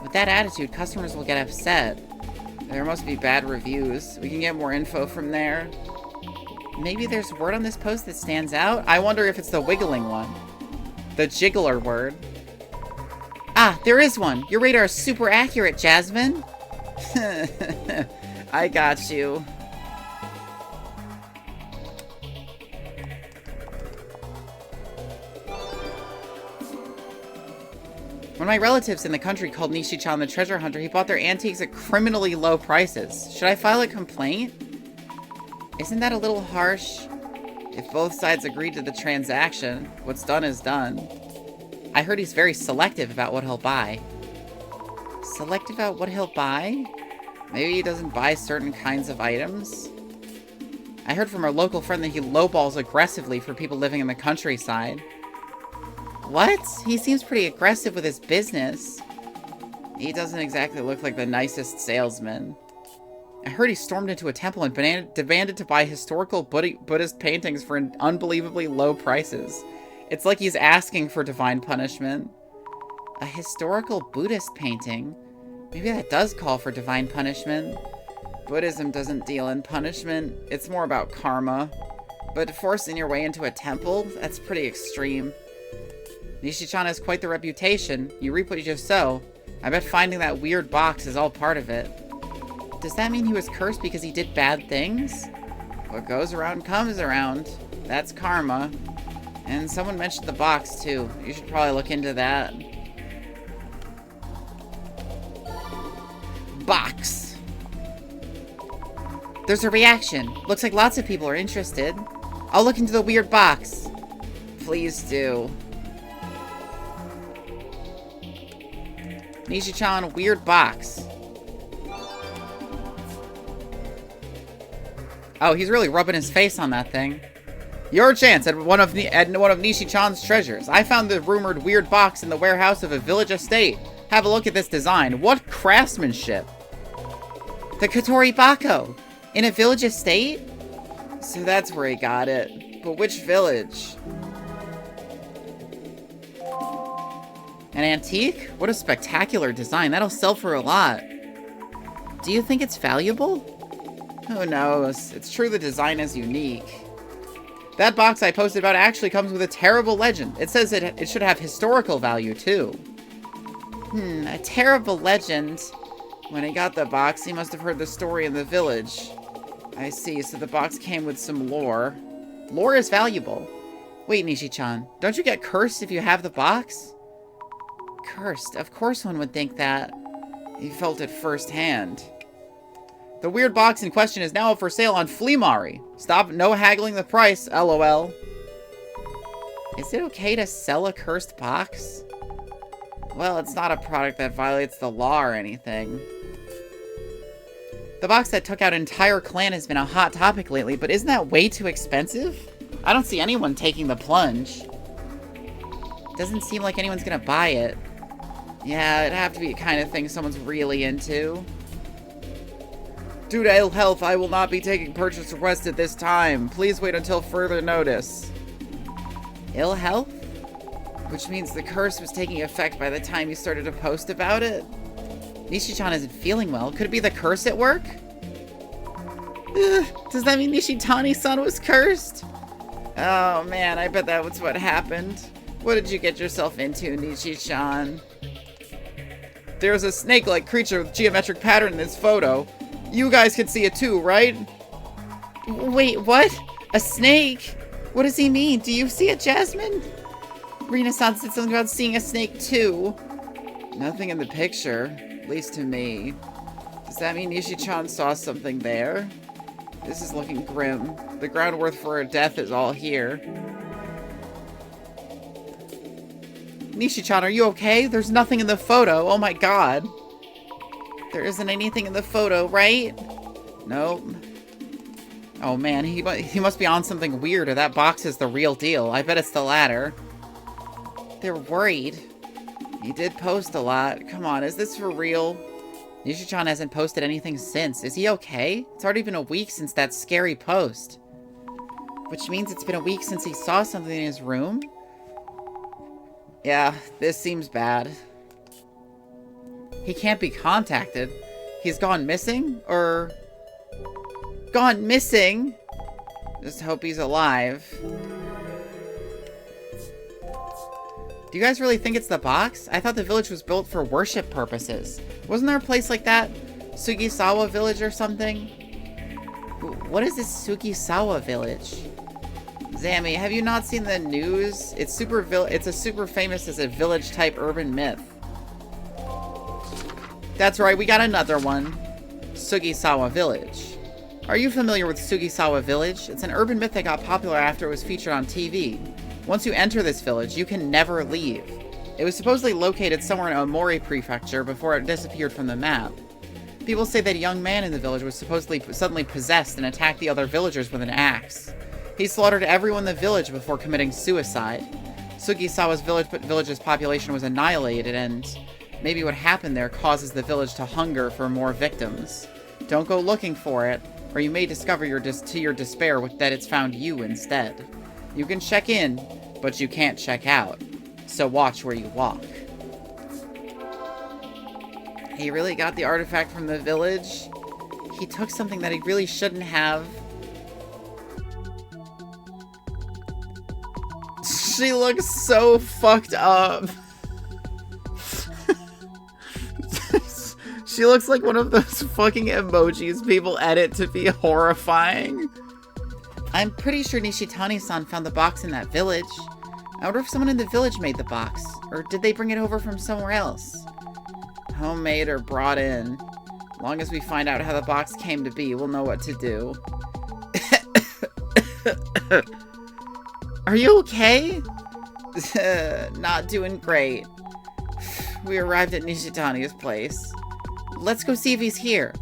With that attitude, customers will get upset. There must be bad reviews. We can get more info from there. Maybe there's a word on this post that stands out? I wonder if it's the wiggling one. The jiggler word. Ah, there is one! Your radar is super accurate, Jasmine! I got you. When my relatives in the country called Nishi-chan the treasure hunter, he bought their antiques at criminally low prices. Should I file a complaint? Isn't that a little harsh? If both sides agreed to the transaction, what's done is done. I heard he's very selective about what he'll buy. Selective about what he'll buy? Maybe he doesn't buy certain kinds of items? I heard from our local friend that he lowballs aggressively for people living in the countryside. What? He seems pretty aggressive with his business. He doesn't exactly look like the nicest salesman. I heard he stormed into a temple and demanded to buy historical Buddhist paintings for unbelievably low prices. It's like he's asking for divine punishment. A historical Buddhist painting? Maybe that does call for divine punishment. Buddhism doesn't deal in punishment. It's more about karma. But forcing your way into a temple? That's pretty extreme. Nishi-chan has quite the reputation. You reap what you sow. I bet finding that weird box is all part of it. Does that mean he was cursed because he did bad things? What goes around comes around. That's karma. And someone mentioned the box, too. You should probably look into that. Box. There's a reaction. Looks like lots of people are interested. I'll look into the weird box. Please do. Nishi-chan, weird box. Oh, he's really rubbing his face on that thing. Your chance at one of Nishi-chan's treasures. I found the rumored weird box in the warehouse of a village estate. Have a look at this design. What craftsmanship! The Kotori Bako! In a village estate? So that's where he got it. But which village? An antique? What a spectacular design. That'll sell for a lot. Do you think it's valuable? Who knows? It's true the design is unique. That box I posted about actually comes with a terrible legend. It says it should have historical value, too. A terrible legend. When he got the box, he must have heard the story in the village. I see, so the box came with some lore. Lore is valuable. Wait, Nishi-chan, don't you get cursed if you have the box? Cursed? Of course one would think that. He felt it firsthand. The weird box in question is now up for sale on Fleamari. Stop, no haggling the price, LOL. Is it okay to sell a cursed box? Well, it's not a product that violates the law or anything. The box that took out an entire clan has been a hot topic lately, but isn't that way too expensive? I don't see anyone taking the plunge. Doesn't seem like anyone's gonna buy it. Yeah, it'd have to be the kind of thing someone's really into. Due to ill health, I will not be taking purchase requests at this time. Please wait until further notice. Ill health? Which means the curse was taking effect by the time you started to post about it? Nishi-chan isn't feeling well. Could it be the curse at work? Ugh, does that mean Nishitani-san was cursed? Oh man, I bet that was what happened. What did you get yourself into, Nishi-chan? There's a snake-like creature with geometric pattern in this photo. You guys can see it too, right? Wait, what? A snake? What does he mean? Do you see it, Jasmine? Rina-san said something about seeing a snake too. Nothing in the picture, at least to me. Does that mean Nishi-chan saw something there? This is looking grim. The groundwork for her death is all here. Nishi-chan, are you okay? There's nothing in the photo. Oh my god. There isn't anything in the photo, right? Nope. Oh man, he must be on something weird, or that box is the real deal. I bet it's the latter. They're worried. He did post a lot. Come on, is this for real? Nishi-chan hasn't posted anything since. Is he okay? It's already been a week since that scary post. Which means it's been a week since he saw something in his room? Yeah, this seems bad. He can't be contacted. He's gone missing? Or... gone missing? Just hope he's alive. Do you guys really think it's the box? I thought the village was built for worship purposes. Wasn't there a place like that? Sugisawa village or something? What is this Sugisawa village? Zammy, have you not seen the news? It's a super famous as a village-type urban myth. That's right, we got another one. Sugisawa Village. Are you familiar with Sugisawa Village? It's an urban myth that got popular after it was featured on TV. Once you enter this village, you can never leave. It was supposedly located somewhere in Omori Prefecture before it disappeared from the map. People say that a young man in the village was supposedly suddenly possessed and attacked the other villagers with an axe. He slaughtered everyone in the village before committing suicide. Sugisawa's village's population was annihilated, and maybe what happened there causes the village to hunger for more victims. Don't go looking for it, or you may discover to your despair that it's found you instead. You can check in, but you can't check out. So watch where you walk. He really got the artifact from the village. He took something that he really shouldn't have. She looks so fucked up. She looks like one of those fucking emojis people edit to be horrifying. I'm pretty sure Nishitani-san found the box in that village. I wonder if someone in the village made the box. Or did they bring it over from somewhere else? Homemade or brought in. Long as we find out how the box came to be, we'll know what to do. Are you okay? Not doing great. We arrived at Nishitani's place. Let's go see if he's here.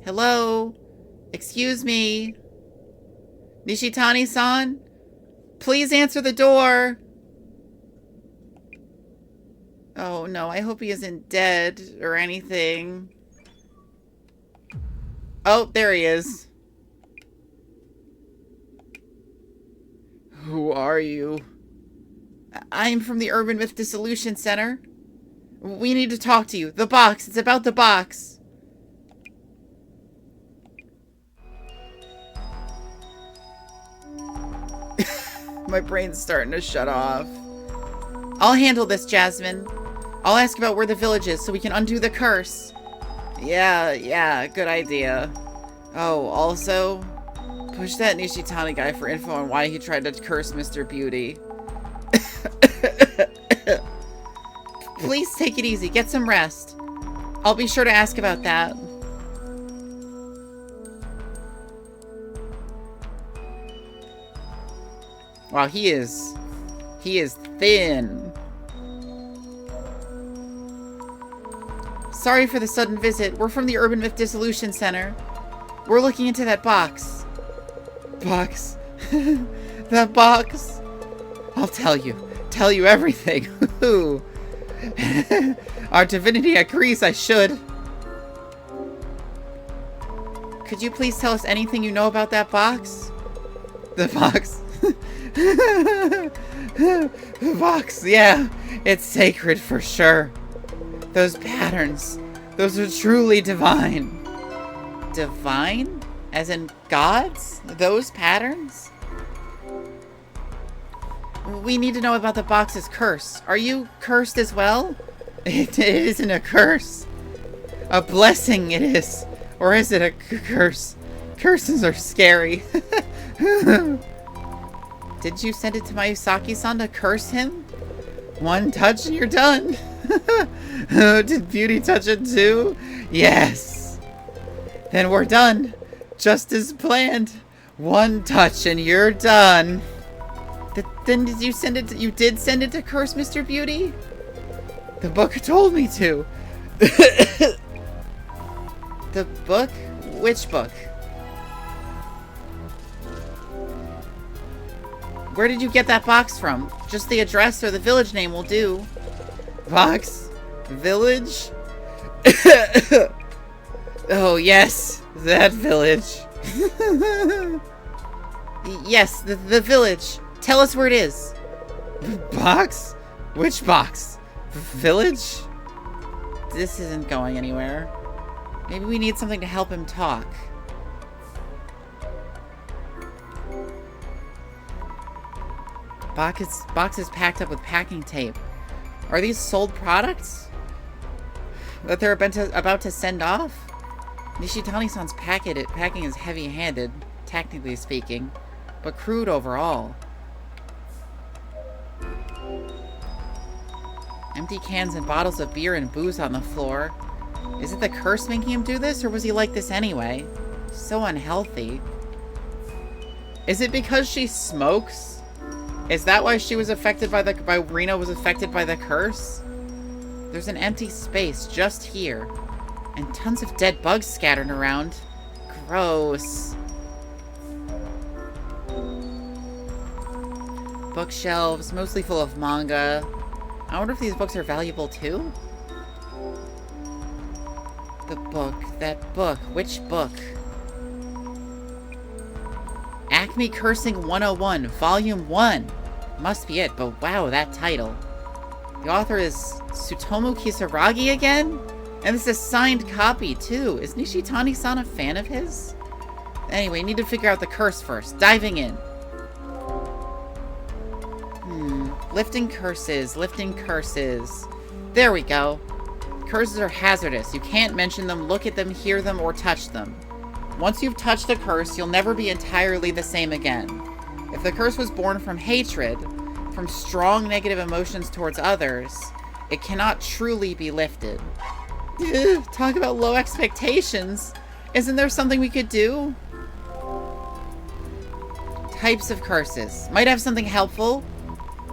Hello? Excuse me? Nishitani-san? Please answer the door! Oh no, I hope he isn't dead or anything. Oh, there he is. Who are you? I'm from the Urban Myth Dissolution Center. We need to talk to you. The box. It's about the box. My brain's starting to shut off. I'll handle this, Jasmine. I'll ask about where the village is so we can undo the curse. Yeah, good idea. Oh, also, push that Nishitani guy for info on why he tried to curse Mr. Beauty. Please take it easy. Get some rest. I'll be sure to ask about that. Wow, he is thin. Sorry for the sudden visit. We're from the Urban Myth Dissolution Center. We're looking into that box. Box? That box? I'll tell you everything. Our divinity agrees I should. Could you please tell us anything you know about that box? The box? The box, yeah. It's sacred for sure. Those patterns, those are truly divine. Divine? As in gods? Those patterns? We need to know about the box's curse. Are you cursed as well? It isn't a curse. A blessing it is. Or is it a curse? Curses are scary. Did you send it to Mayusaki-san to curse him? One touch and you're done. Did Beauty touch it too? Yes. Then we're done. Just as planned. One touch and you're done. Then did you send it to, you did send it to curse Mr. Beauty? The book told me to. The book? Which book? Where did you get that box from? Just the address or the village name will do. Box? Village? Oh, yes. That village. Yes, the village. Tell us where it is. Box? Which box? Village? This isn't going anywhere. Maybe we need something to help him talk. Box is packed up with packing tape. Are these sold products that they're about to send off? Nishitani-san's packing is heavy-handed, technically speaking, but crude overall. Empty cans and bottles of beer and booze on the floor. Is it the curse making him do this, or was he like this anyway? So unhealthy. Is it because she smokes? Is that why she was affected by Rena was affected by the curse? There's an empty space just here, and tons of dead bugs scattered around. Gross. Bookshelves, mostly full of manga. I wonder if these books are valuable too? The book. That book. Which book? Acme Cursing 101, Volume 1. Must be it, but wow, that title. The author is Tsutomu Kisaragi again? And this is a signed copy, too. Is Nishitani-san a fan of his? Anyway, need to figure out the curse first. Diving in. Lifting curses, lifting curses. There we go. Curses are hazardous. You can't mention them, look at them, hear them, or touch them. Once you've touched a curse, you'll never be entirely the same again. If the curse was born from hatred, from strong negative emotions towards others, it cannot truly be lifted. Talk about low expectations. Isn't there something we could do? Types of curses. Might have something helpful.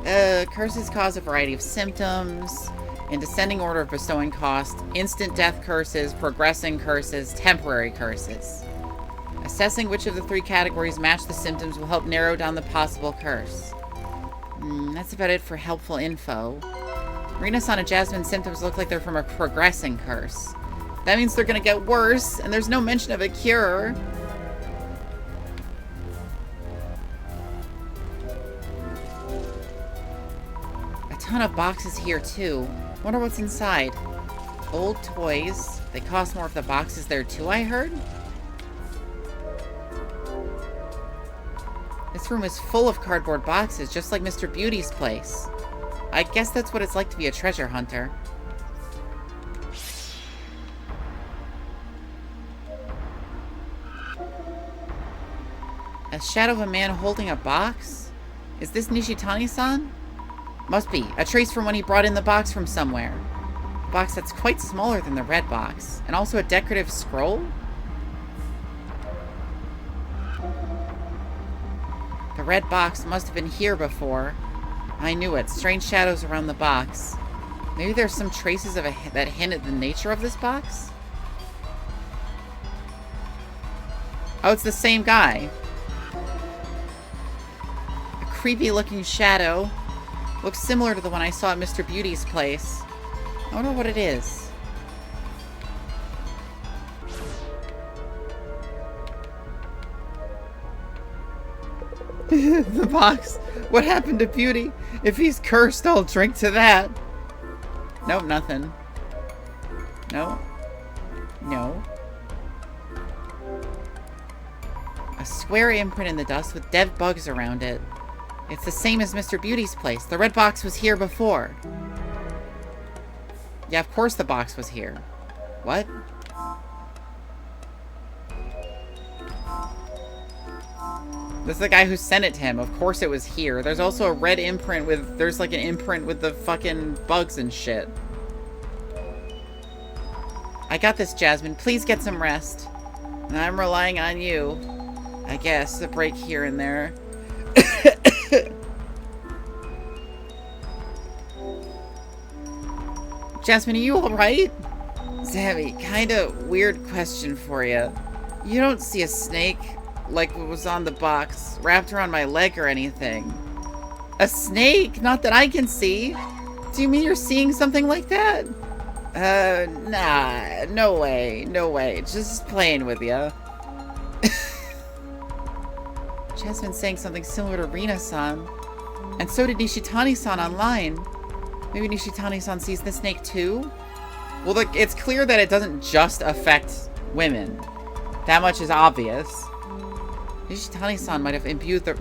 Curses cause a variety of symptoms, in descending order of bestowing cost, instant death curses, progressing curses, temporary curses. Assessing which of the three categories match the symptoms will help narrow down the possible curse. That's about it for helpful info. Rina-san and Jasmine's symptoms look like they're from a progressing curse. That means they're gonna get worse, and there's no mention of a cure. A ton of boxes here, too. Wonder what's inside. Old toys. They cost more if the box is there, too, I heard? This room is full of cardboard boxes, just like Mr. Beauty's place. I guess that's what it's like to be a treasure hunter. A shadow of a man holding a box? Is this Nishitani-san? Must be. A trace from when he brought in the box from somewhere. box that's quite smaller than the red box, and also a decorative scroll? The red box must have been here before. I knew it. Strange shadows around the box. Maybe there's some traces of that hint at the nature of this box? Oh, it's the same guy. A creepy-looking shadow. Looks similar to the one I saw at Mr. Beauty's place. I wonder what it is. The box. What happened to Beauty? If he's cursed, I'll drink to that. Nope, nothing. No. No. A square imprint in the dust with dead bugs around it. It's the same as Mr. Beauty's place. The red box was here before. Yeah, of course the box was here. What? This is the guy who sent it to him. Of course it was here. There's also a red imprint with... There's like an imprint with the fucking bugs and shit. I got this, Jasmine. Please get some rest. I'm relying on you. I guess. A break here and there. Jasmine, are you alright? Sammy, kinda weird question for you. You don't see a snake like what was on the box wrapped around my leg or anything. A snake? Not that I can see. Do you mean you're seeing something like that? Nah. No way. No way. Just playing with you. Jasmine's saying something similar to Rina-san. And so did Nishitani-san online. Maybe Nishitani-san sees the snake too? Well, look, it's clear that it doesn't just affect women. That much is obvious. Nishitani-san might have imbued the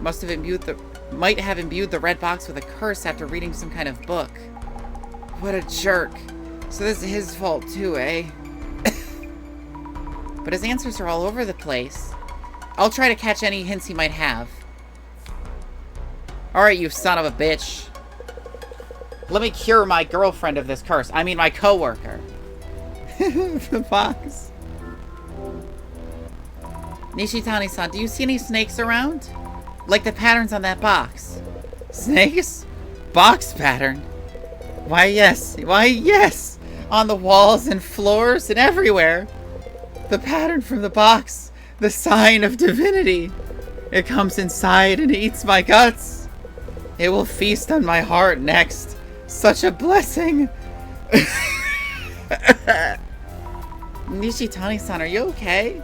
red box with a curse after reading some kind of book. What a jerk. So this is his fault too, eh? But his answers are all over the place. I'll try to catch any hints he might have. Alright, you son of a bitch. Let me cure my girlfriend of this curse. I mean, my coworker. The box. Nishitani-san, do you see any snakes around? Like the patterns on that box. Snakes? Box pattern? Why, yes. Why, yes. On the walls and floors and everywhere. The pattern from the box. The sign of divinity. It comes inside and eats my guts. It will feast on my heart next. Such a blessing. Nishitani-san, are you okay?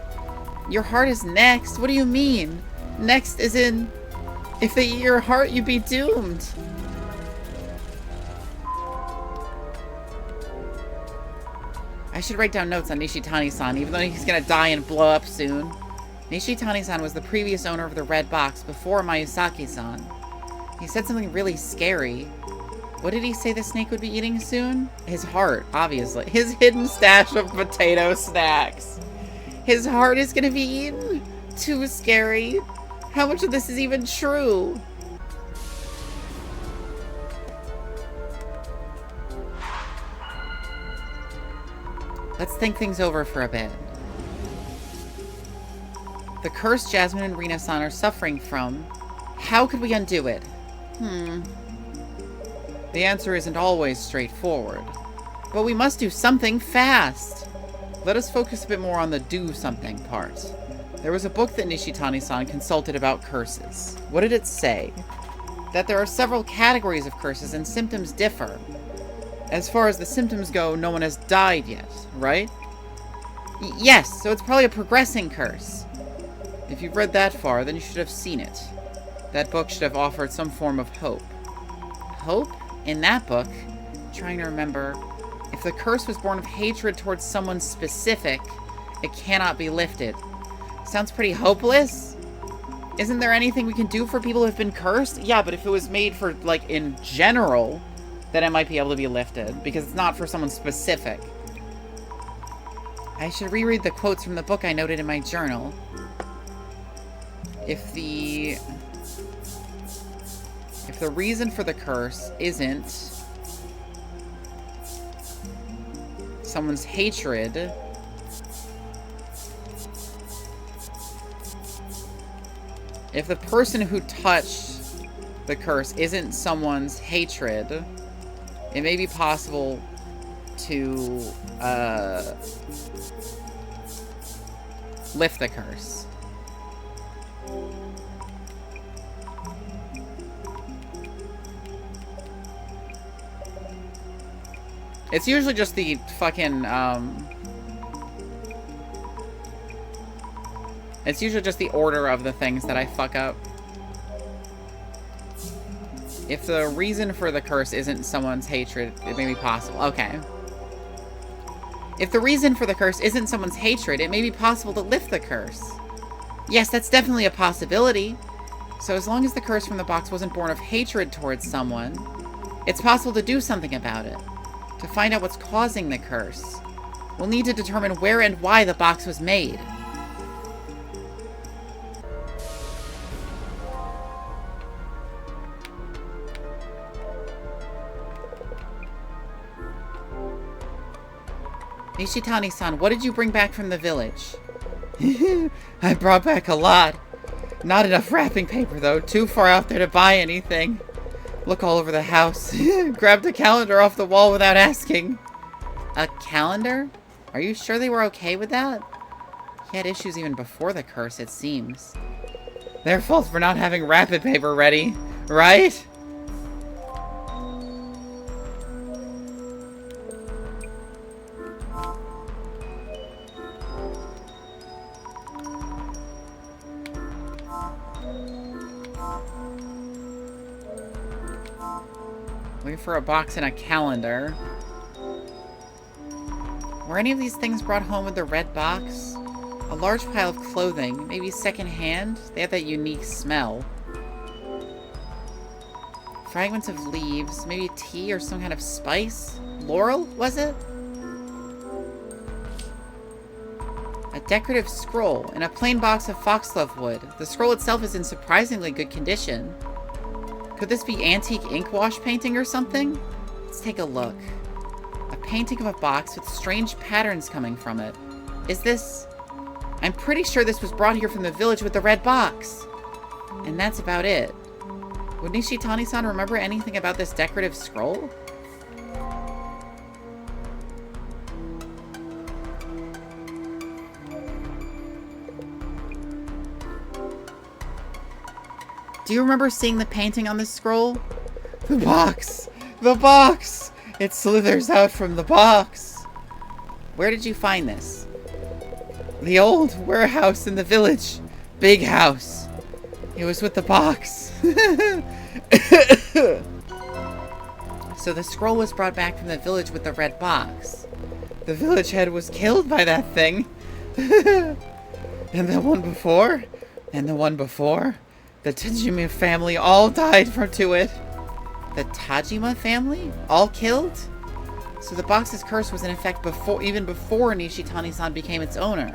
Your heart is next. What do you mean? Next is in... If they eat your heart, you'd be doomed. I should write down notes on Nishitani-san, even though he's gonna die and blow up soon. Nishitani-san was the previous owner of the red box before Mayusaki-san. He said something really scary. What did he say the snake would be eating soon? His heart, obviously. His hidden stash of potato snacks. His heart is gonna be eaten? Too scary. How much of this is even true? Let's think things over for a bit. The curse Jasmine and Rina-san are suffering from. How could we undo it? The answer isn't always straightforward. But we must do something fast! Let us focus a bit more on the do something part. There was a book that Nishitani-san consulted about curses. What did it say? That there are several categories of curses and symptoms differ. As far as the symptoms go, no one has died yet, right? Yes, so it's probably a progressing curse. If you've read that far, then you should have seen it. That book should have offered some form of hope. Hope? In that book, I'm trying to remember, if the curse was born of hatred towards someone specific, it cannot be lifted. Sounds pretty hopeless? Isn't there anything we can do for people who have been cursed? Yeah, but if it was made for, like, in general, then it might be able to be lifted, because it's not for someone specific. I should reread the quotes from the book I noted in my journal. If the reason for the curse isn't someone's hatred. If the person who touched the curse isn't someone's hatred, it may be possible to lift the curse. It's usually just the fucking, it's usually just the order of the things that I fuck up. If the reason for the curse isn't someone's hatred, it may be possible. Okay. If the reason for the curse isn't someone's hatred, it may be possible to lift the curse. Yes, that's definitely a possibility. So as long as the curse from the box wasn't born of hatred towards someone, it's possible to do something about it. To find out what's causing the curse, we'll need to determine where and why the box was made. Nishitani-san, what did you bring back from the village? I brought back a lot. Not enough wrapping paper, though. Too far out there to buy anything. Look all over the house. Grabbed a calendar off the wall without asking. A calendar? Are you sure they were okay with that? He had issues even before the curse, it seems. Their fault for not having wrapping paper ready, right? Looking for a box and a calendar. Were any of these things brought home with the red box? A large pile of clothing, maybe second-hand? They have that unique smell. Fragments of leaves, maybe tea or some kind of spice? Laurel, was it? A decorative scroll in a plain box of foxglove wood. The scroll itself is in surprisingly good condition. Could this be antique ink wash painting or something? Let's take a look. A painting of a box with strange patterns coming from it. Is this... I'm pretty sure this was brought here from the village with the red box. And that's about it. Would Nishitani-san remember anything about this decorative scroll? Do you remember seeing the painting on this scroll? The box! The box! It slithers out from the box! Where did you find this? The old warehouse in the village. Big house. It was with the box. So the scroll was brought back from the village with the red box. The village head was killed by that thing. And the one before? And the one before? The Tajima family all died to it. The Tajima family? All killed? So the box's curse was in effect even before Nishitani-san became its owner.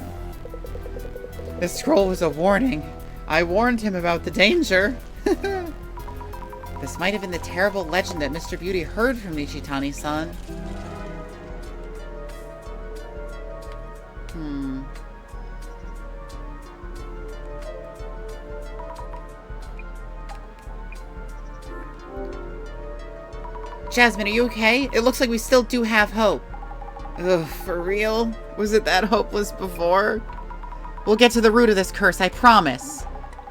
The scroll was a warning. I warned him about the danger. This might have been the terrible legend that Mr. Beauty heard from Nishitani-san. Jasmine, are you okay? It looks like we still do have hope. Ugh, for real? Was it that hopeless before? We'll get to the root of this curse, I promise.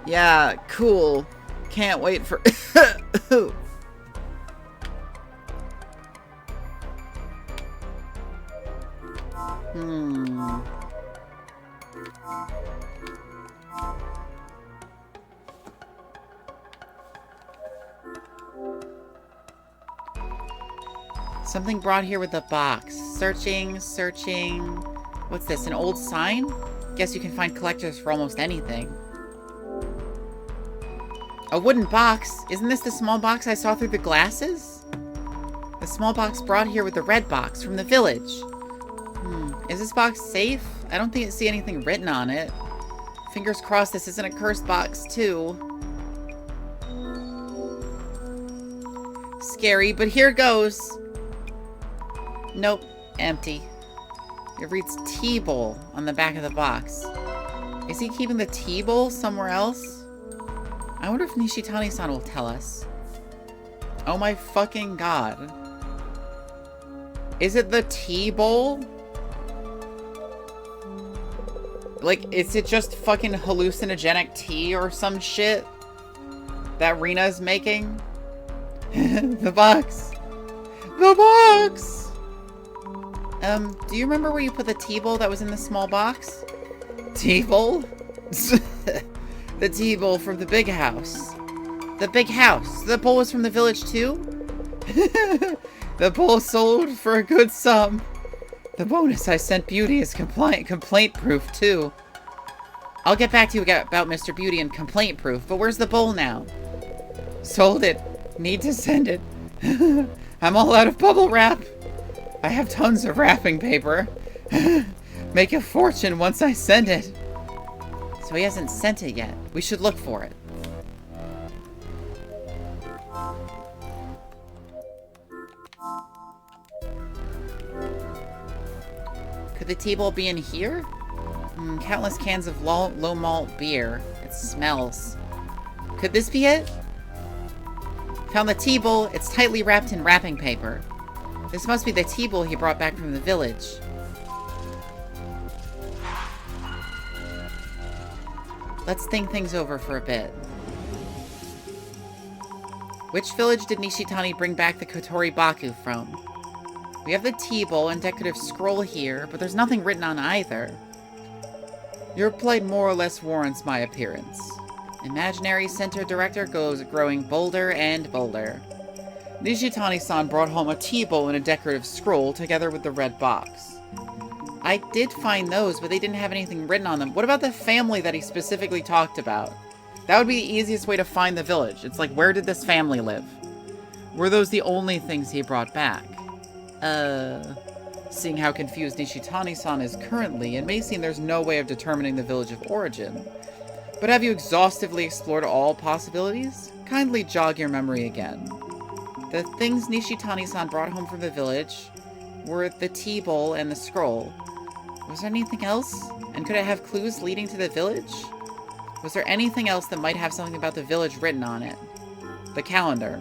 Yeah, cool. Can't wait for... Something brought here with the box. Searching, searching... What's this, an old sign? Guess you can find collectors for almost anything. A wooden box? Isn't this the small box I saw through the glasses? The small box brought here with the red box from the village. Is this box safe? I don't see anything written on it. Fingers crossed this isn't a cursed box, too. Scary, but here goes. Nope, empty. It reads T-Bowl on the back of the box. Is he keeping the T-Bowl somewhere else? I wonder if Nishitani-san will tell us. Oh my fucking god. Is it the T-Bowl? Like, is it just fucking hallucinogenic tea or some shit that Rina's making? The box. The box! Do you remember where you put the T-Bowl that was in the small box? T-Bowl? The T-Bowl from the big house. The big house. The bowl was from the village too? The bowl sold for a good sum. The bonus I sent Beauty is complaint-proof too. I'll get back to you about Mr. Beauty and complaint-proof, but where's the bowl now? Sold it. Need to send it. I'm all out of bubble wrap. I have tons of wrapping paper. Make a fortune once I send it. So he hasn't sent it yet. We should look for it. Could the T-Bowl be in here? Countless cans of low malt beer. It smells. Could this be it? Found the T-Bowl. It's tightly wrapped in wrapping paper. This must be the T-Bowl he brought back from the village. Let's think things over for a bit. Which village did Nishitani bring back the Kotori Baku from? We have the T-Bowl and decorative scroll here, but there's nothing written on either. Your plight more or less warrants my appearance. Imaginary Center Director goes growing bolder and bolder. Nishitani-san brought home a T-Bowl and a decorative scroll together with the red box. I did find those, but they didn't have anything written on them. What about the family that he specifically talked about? That would be the easiest way to find the village. It's like, where did this family live? Were those the only things he brought back? Seeing how confused Nishitani-san is currently, it may seem there's no way of determining the village of origin. But have you exhaustively explored all possibilities? Kindly jog your memory again. The things Nishitani-san brought home from the village were the T-Bowl and the scroll. Was there anything else? And could it have clues leading to the village? Was there anything else that might have something about the village written on it? The calendar.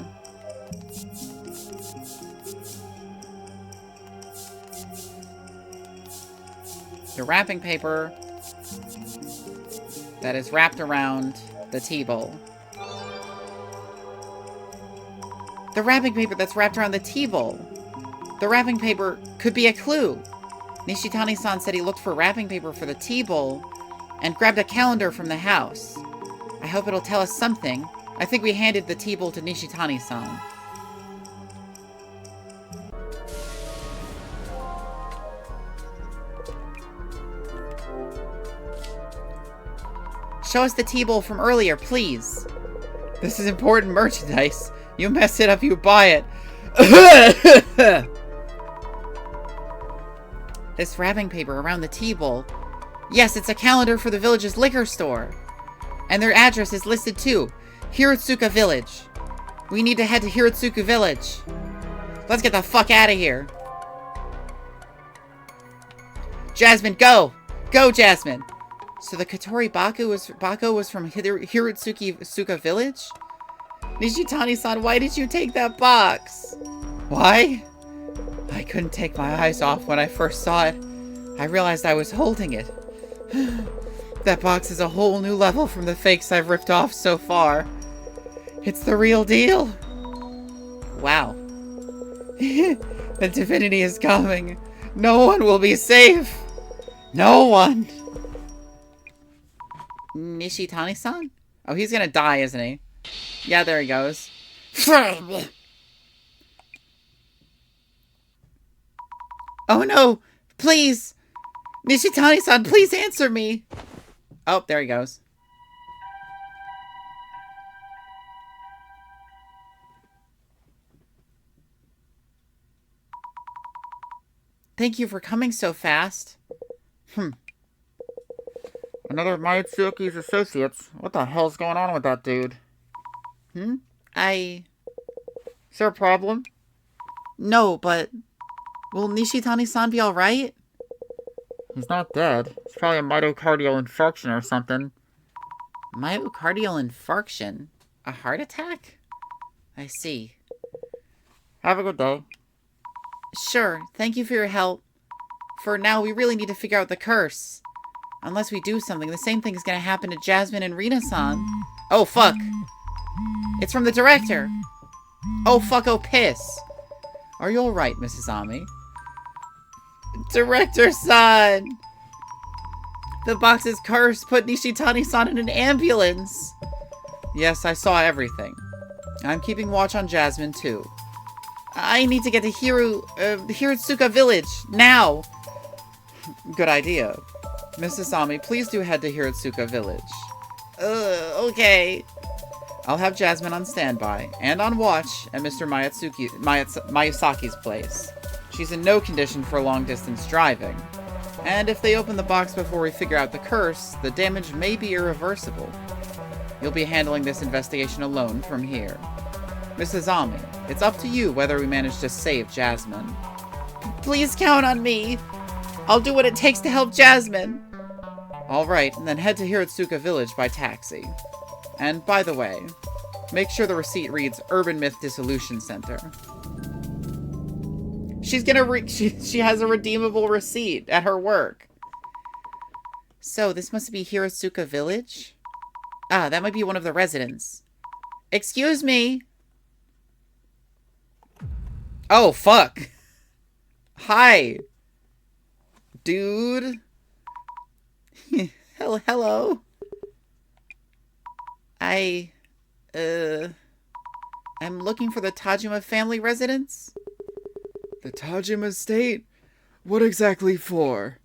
The wrapping paper that is wrapped around the T-Bowl. The wrapping paper that's wrapped around the T-Bowl. The wrapping paper could be a clue. Nishitani-san said he looked for wrapping paper for the T-Bowl and grabbed a calendar from the house. I hope it'll tell us something. I think we handed the T-Bowl to Nishitani-san. Show us the T-Bowl from earlier, please. This is important merchandise. You mess it up, you buy it. This wrapping paper around the T-Bowl. Yes, it's a calendar for the village's liquor store. And their address is listed too. Hiratsuka Village. We need to head to Hiratsuka Village. Let's get the fuck out of here. Jasmine, go! Go, Jasmine! So the Kotori Baku was from Hiratsuka Village? Nishitani-san, why did you take that box? Why? I couldn't take my eyes off when I first saw it. I realized I was holding it. That box is a whole new level from the fakes I've ripped off so far. It's the real deal. Wow. The divinity is coming. No one will be safe. No one. Nishitani-san? Oh, he's gonna die, isn't he? Yeah, there he goes. Oh no! Please! Nishitani-san, please answer me! Oh, there he goes. Thank you for coming so fast. Another of Maitsuki's associates. What the hell's going on with that dude? Is there a problem? No, but... will Nishitani-san be alright? He's not dead. It's probably a myocardial infarction or something. Myocardial infarction? A heart attack? I see. Have a good day. Sure, thank you for your help. For now, we really need to figure out the curse. Unless we do something, the same thing is gonna happen to Jasmine and Rina-san. Oh, fuck. It's from the director. Oh, fuck, oh, piss. Are you alright, Mrs. Ami? Director-san! The box is cursed. Put Nishitani-san in an ambulance. Yes, I saw everything. I'm keeping watch on Jasmine, too. I need to get to Hirotsuka Village, now! Good idea. Mrs. Ami, please do head to Hirotsuka Village. Okay. I'll have Jasmine on standby, and on watch, at Mr. Miyasaki's place. She's in no condition for long-distance driving. And if they open the box before we figure out the curse, the damage may be irreversible. You'll be handling this investigation alone from here. Mrs. Ami, it's up to you whether we manage to save Jasmine. Please count on me. I'll do what it takes to help Jasmine. Alright, and then head to Hirotsuka Village by taxi. And by the way, make sure the receipt reads Urban Myth Dissolution Center. She's gonna she has a redeemable receipt at her work. So, this must be Hirotsuka Village? Ah, that might be one of the residents. Excuse me! Oh, fuck! Hi! Dude! Hello? I'm looking for the Tajima family residence? The Tajima estate? What exactly for?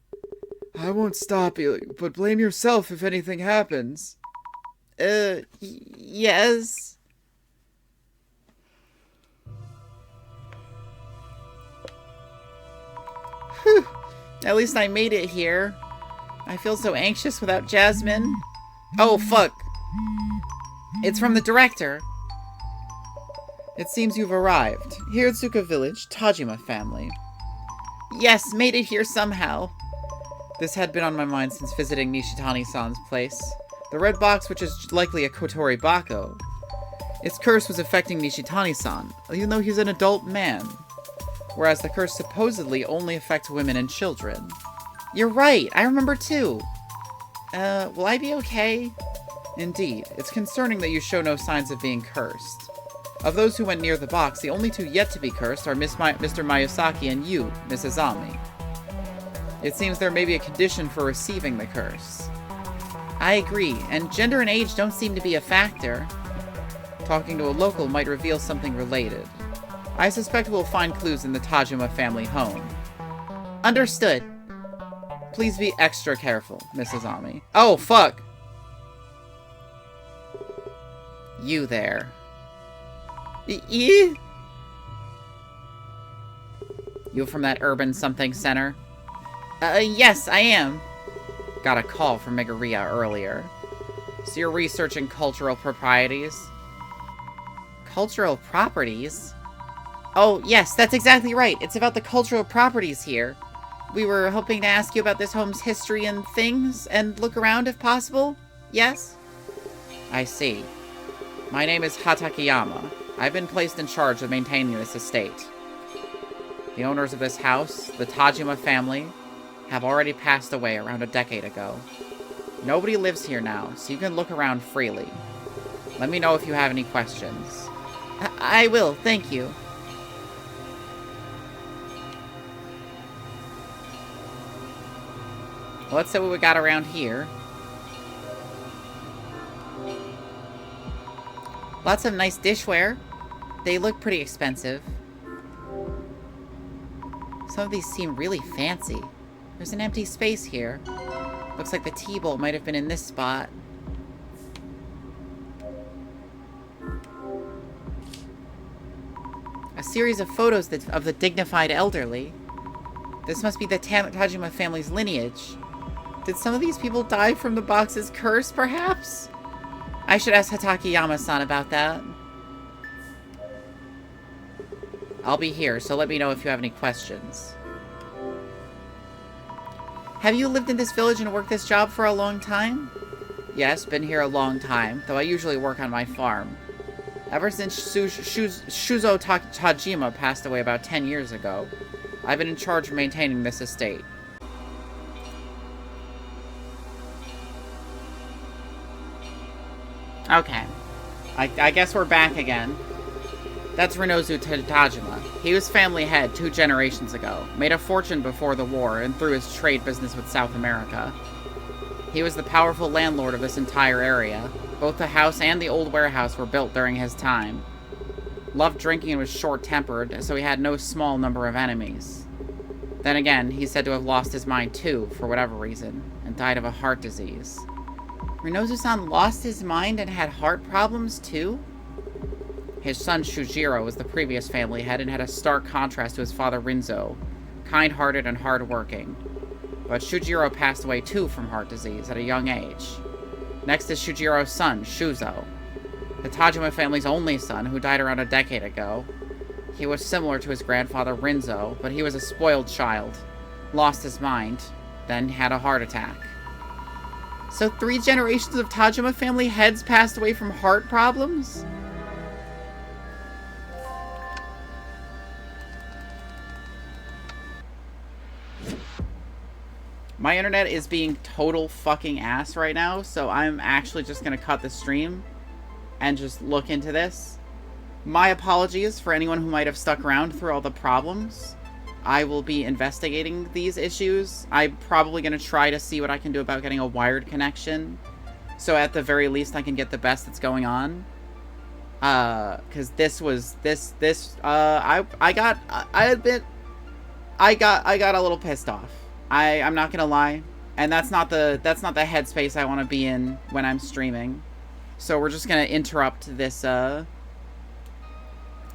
I won't stop you, but blame yourself if anything happens. Yes? Whew. At least I made it here. I feel so anxious without Jasmine. Oh, fuck. It's from the director. It seems you've arrived. Hirotsuka Village, Tajima family. Yes, made it here somehow. This had been on my mind since visiting Nishitani-san's place. The red box, which is likely a Kotori Bako. Its curse was affecting Nishitani-san, even though he's an adult man. Whereas the curse supposedly only affects women and children. You're right, I remember too. Will I be okay? Indeed, it's concerning that you show no signs of being cursed. Of those who went near the box, the only two yet to be cursed are Mr. Miyazaki and you, Mrs. Ami. It seems there may be a condition for receiving the curse. I agree, and gender and age don't seem to be a factor. Talking to a local might reveal something related. I suspect we'll find clues in the Tajima family home. Understood. Please be extra careful, Mrs. Ami. Oh, fuck! You there. You from that urban something center? Yes, I am. Got a call from Megariya earlier. So you're researching cultural proprieties? Cultural properties? Oh, yes, that's exactly right. It's about the cultural properties here. We were hoping to ask you about this home's history and things, and look around if possible? Yes? I see. My name is Hatakiyama. I've been placed in charge of maintaining this estate. The owners of this house, the Tajima family, have already passed away around a decade ago. Nobody lives here now, so you can look around freely. Let me know if you have any questions. I will, thank you. Well, let's see what we got around here. Lots of nice dishware. They look pretty expensive. Some of these seem really fancy. There's an empty space here. Looks like the tea bowl might have been in this spot. A series of photos of the dignified elderly. This must be the Tajima family's lineage. Did some of these people die from the box's curse, perhaps? I should ask Hatakiyama-san about that. I'll be here, so let me know if you have any questions. Have you lived in this village and worked this job for a long time? Yes, been here a long time, though I usually work on my farm. Ever since Shuzo Tajima passed away about 10 years ago, I've been in charge of maintaining this estate. Okay. I guess we're back again. That's Rinozu Tajima. He was family head 2 generations ago, made a fortune before the war and through his trade business with South America. He was the powerful landlord of this entire area. Both the house and the old warehouse were built during his time. Loved drinking and was short-tempered, so he had no small number of enemies. Then again, he's said to have lost his mind too, for whatever reason, and died of a heart disease. Rinozu-san lost his mind and had heart problems too? His son Shujiro was the previous family head and had a stark contrast to his father Rinzo, kind-hearted and hard-working. But Shujiro passed away too from heart disease at a young age. Next is Shujiro's son, Shuzo, the Tajima family's only son who died around a decade ago. He was similar to his grandfather Rinzo, but he was a spoiled child, lost his mind, then had a heart attack. So 3 generations of Tajima family heads passed away from heart problems? My internet is being total fucking ass right now, so I'm actually just gonna cut the stream and just look into this. My apologies for anyone who might have stuck around through all the problems. I will be investigating these issues. I'm probably gonna try to see what I can do about getting a wired connection, so at the very least I can get the best that's going on. Cause I got a little pissed off. I'm not gonna lie, and that's not the headspace I want to be in when I'm streaming. So we're just gonna interrupt this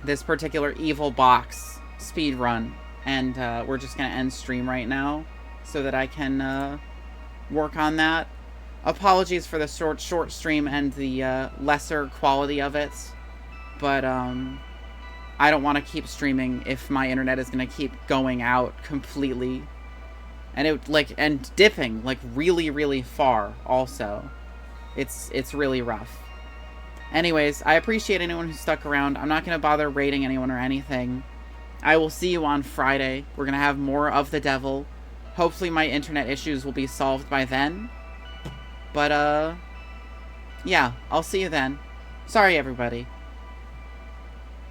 this particular evil box speed run, and we're just gonna end stream right now so that I can work on that. Apologies for the short stream and the lesser quality of it, but I don't want to keep streaming if my internet is gonna keep going out completely. And and dipping, like, really, really far, also. It's really rough. Anyways, I appreciate anyone who stuck around. I'm not gonna bother rating anyone or anything. I will see you on Friday. We're gonna have more of the devil. Hopefully my internet issues will be solved by then. But, yeah, I'll see you then. Sorry, everybody.